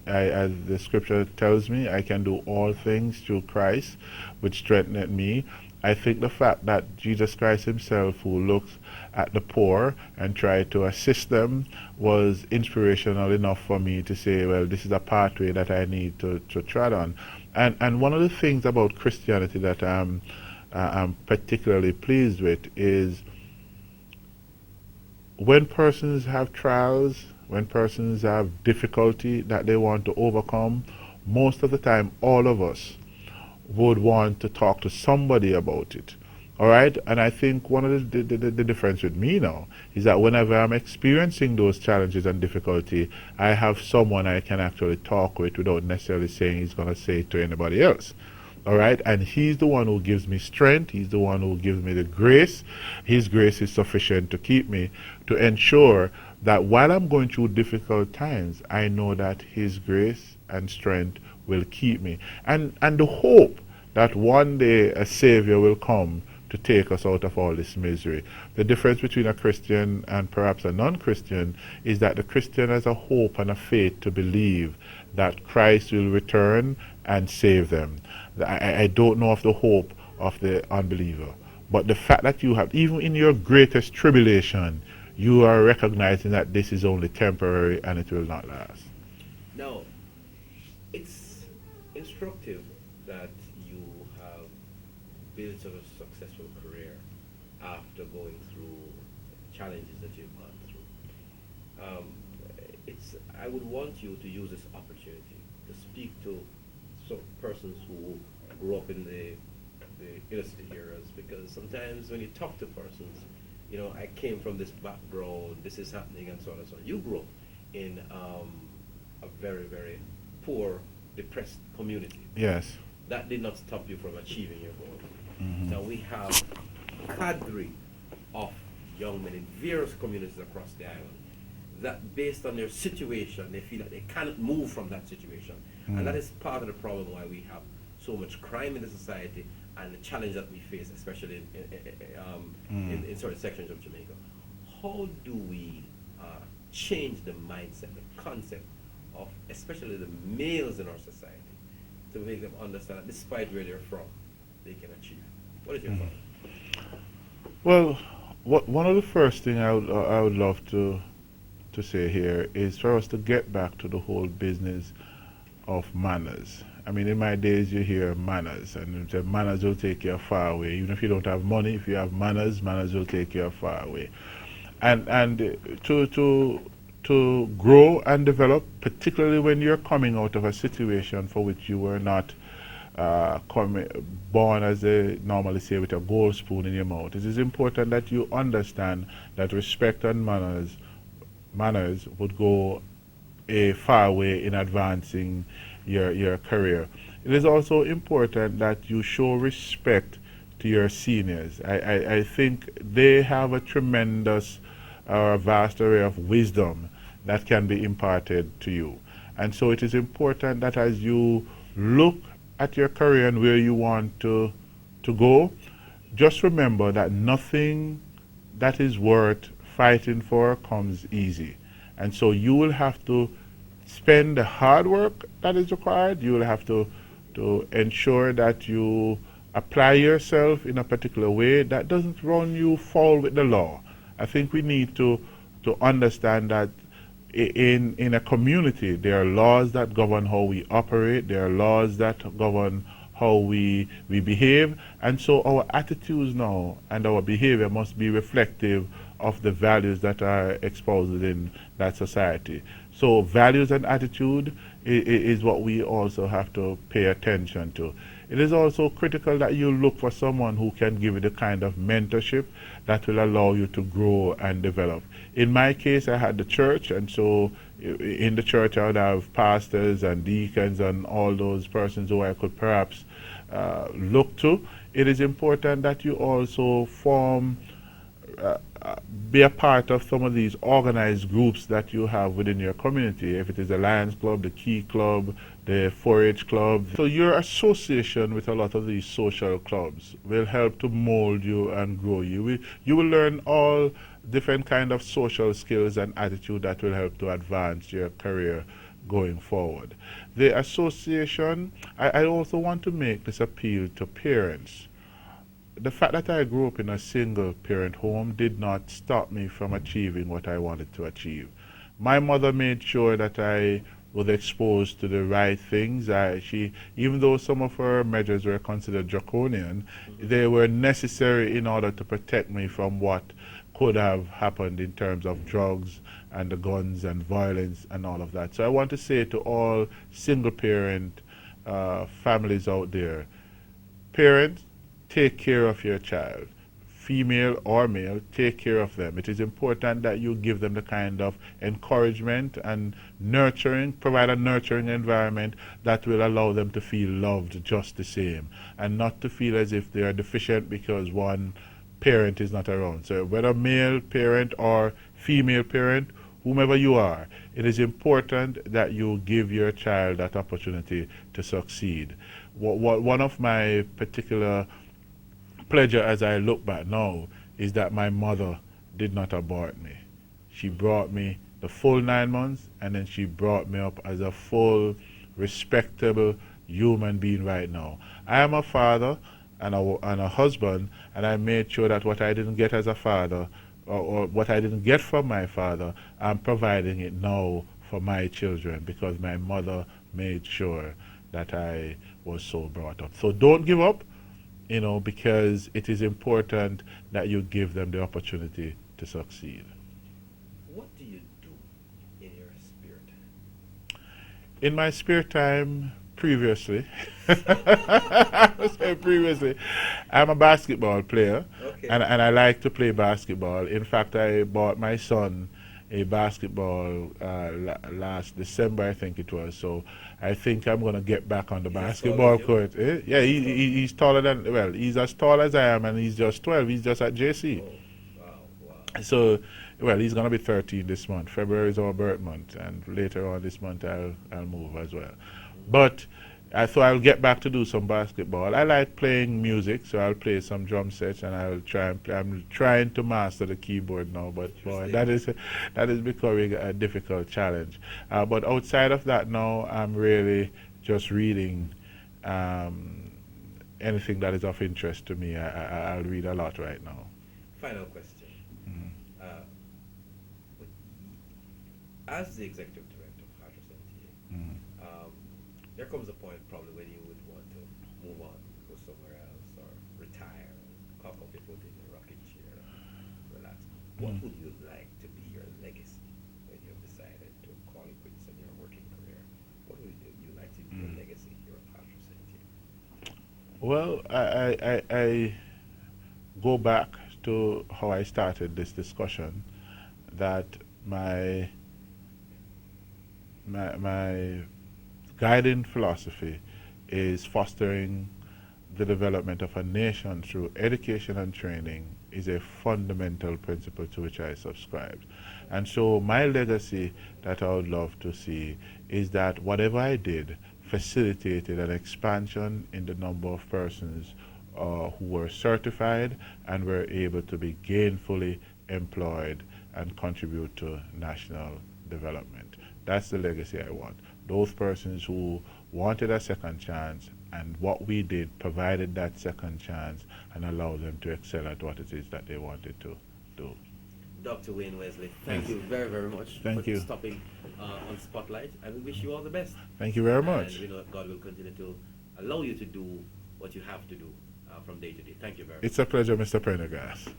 as the scripture tells me, I can do all things through Christ, which strengtheneth me. I think the fact that Jesus Christ himself, who looks at the poor and tried to assist them, was inspirational enough for me to say, well, this is a pathway that I need to tread on. And one of the things about Christianity that I'm particularly pleased with is when persons have trials, when persons have difficulty that they want to overcome, most of the time all of us would want to talk to somebody about it. All right? And I think one of the difference with me now is that whenever I'm experiencing those challenges and difficulty, I have someone I can actually talk with without necessarily saying he's going to say it to anybody else. All right? And he's the one who gives me strength. He's the one who gives me the grace. His grace is sufficient to keep me, to ensure that while I'm going through difficult times, I know that his grace and strength will keep me. And the hope that one day a Savior will come to take us out of all this misery. The difference between a Christian and perhaps a non-Christian is that the Christian has a hope and a faith to believe that Christ will return and save them. I don't know of the hope of the unbeliever, but the fact that you have, even in your greatest tribulation, you are recognizing that this is only temporary and it will not last. Now, it's instructive that you have built a successful career after going through challenges that you've gone through. I would want you to use this opportunity to speak to some persons who grew up in the inner city areas, because sometimes when you talk to persons, I came from this background, this is happening, and so on and so on. You grew up in a very, very poor, depressed community. Yes. That did not stop you from achieving your goal. Mm-hmm. Now we have a cadre of young men in various communities across the island that, based on their situation, they feel that they cannot move from that situation. Mm. And that is part of the problem why we have so much crime in the society and the challenge that we face, especially in certain sections of Jamaica. How do we change the mindset, the concept of especially the males in our society, to make them understand that despite where they're from, they can achieve? What is your thought? Well, one of the first things I would love to say here is for us to get back to the whole business of manners. I mean, in my days, you hear manners, and manners will take you far away. Even if you don't have money, if you have manners, manners will take you far away. And to grow and develop, particularly when you're coming out of a situation for which you were not born, as they normally say, with a gold spoon in your mouth. It is important that you understand that respect and manners would go a far way in advancing your career. It is also important that you show respect to your seniors. I think they have a tremendous vast array of wisdom that can be imparted to you. And so it is important that as you look at your career and where you want to go, just remember that nothing that is worth fighting for comes easy. And so you will have to spend the hard work that is required. You will have to ensure that you apply yourself in a particular way that doesn't run you foul with the law. I think we need to understand that in a community there are laws that govern how we operate, there are laws that govern how we behave. And so our attitudes now and our behavior must be reflective of the values that are exposed in that society. So values and attitude is what we also have to pay attention to. It is also critical that you look for someone who can give you the kind of mentorship that will allow you to grow and develop. In my case, I had the church, and so in the church I would have pastors and deacons and all those persons who I could perhaps look to. It is important that you also form be a part of some of these organized groups that you have within your community. If it is the Lions Club, the Key Club, the 4-H Club. So your association with a lot of these social clubs will help to mold you and grow you. You will learn all different kind of social skills and attitude that will help to advance your career going forward. The association, I also want to make this appeal to parents. The fact that I grew up in a single parent home did not stop me from achieving what I wanted to achieve. My mother made sure that I was exposed to the right things. Even though some of her measures were considered draconian, they were necessary in order to protect me from what could have happened in terms of drugs and the guns and violence and all of that. So I want to say to all single parent families out there, parents, take care of your child. Female or male, take care of them. It is important that you give them the kind of encouragement and nurturing, provide a nurturing environment that will allow them to feel loved just the same, and not to feel as if they are deficient because one parent is not around. So whether male parent or female parent, whomever you are, it is important that you give your child that opportunity to succeed. One of my particular pleasure as I look back now is that my mother did not abort me. She brought me the full 9 months, and then she brought me up as a full, respectable human being right now. I am a father and a husband, and I made sure that what I didn't get as a father, or what I didn't get from my father, I'm providing it now for my children, because my mother made sure that I was so brought up. So don't give up, because it is important that you give them the opportunity to succeed. What do you do in your spare time? In my spare time, previously, I'm a basketball player, Okay. and I like to play basketball. In fact, I bought my son a basketball last December, I think it was. So I think I'm going to get back on the basketball court. Yeah, he's taller than, he's as tall as I am, and he's just 12. He's just at JC. Oh, wow. So, he's going to be 13 this month. February is our birth month, and later on this month I'll move as well. But so I'll get back to do some basketball. I like playing music, so I'll play some drum sets, and I'll try and play. I'm trying to master the keyboard now, but boy, that is becoming a difficult challenge. But outside of that now, I'm really just reading anything that is of interest to me. I'll read a lot right now. Final question. As the executive director of Harters NTA, there comes a point probably when you would want to move on, go somewhere else, or retire, cock up your foot in your rocking chair, relax. What would you like to be your legacy when you've decided to call it quits in your working career? What would you like to be your legacy here at Harters NTA? Well, I go back to how I started this discussion, that my guiding philosophy is fostering the development of a nation through education and training is a fundamental principle to which I subscribe. And so my legacy that I would love to see is that whatever I did facilitated an expansion in the number of persons who were certified and were able to be gainfully employed and contribute to national development. That's the legacy I want. Those persons who wanted a second chance, and what we did provided that second chance and allowed them to excel at what it is that they wanted to do. Dr. Wayne Wesley, thank you very, very much Thank you. stopping on Spotlight, and we wish you all the best. Thank you very much. And we know that God will continue to allow you to do what you have to do from day to day. Thank you very much. It's a pleasure, Mr. Prendergast.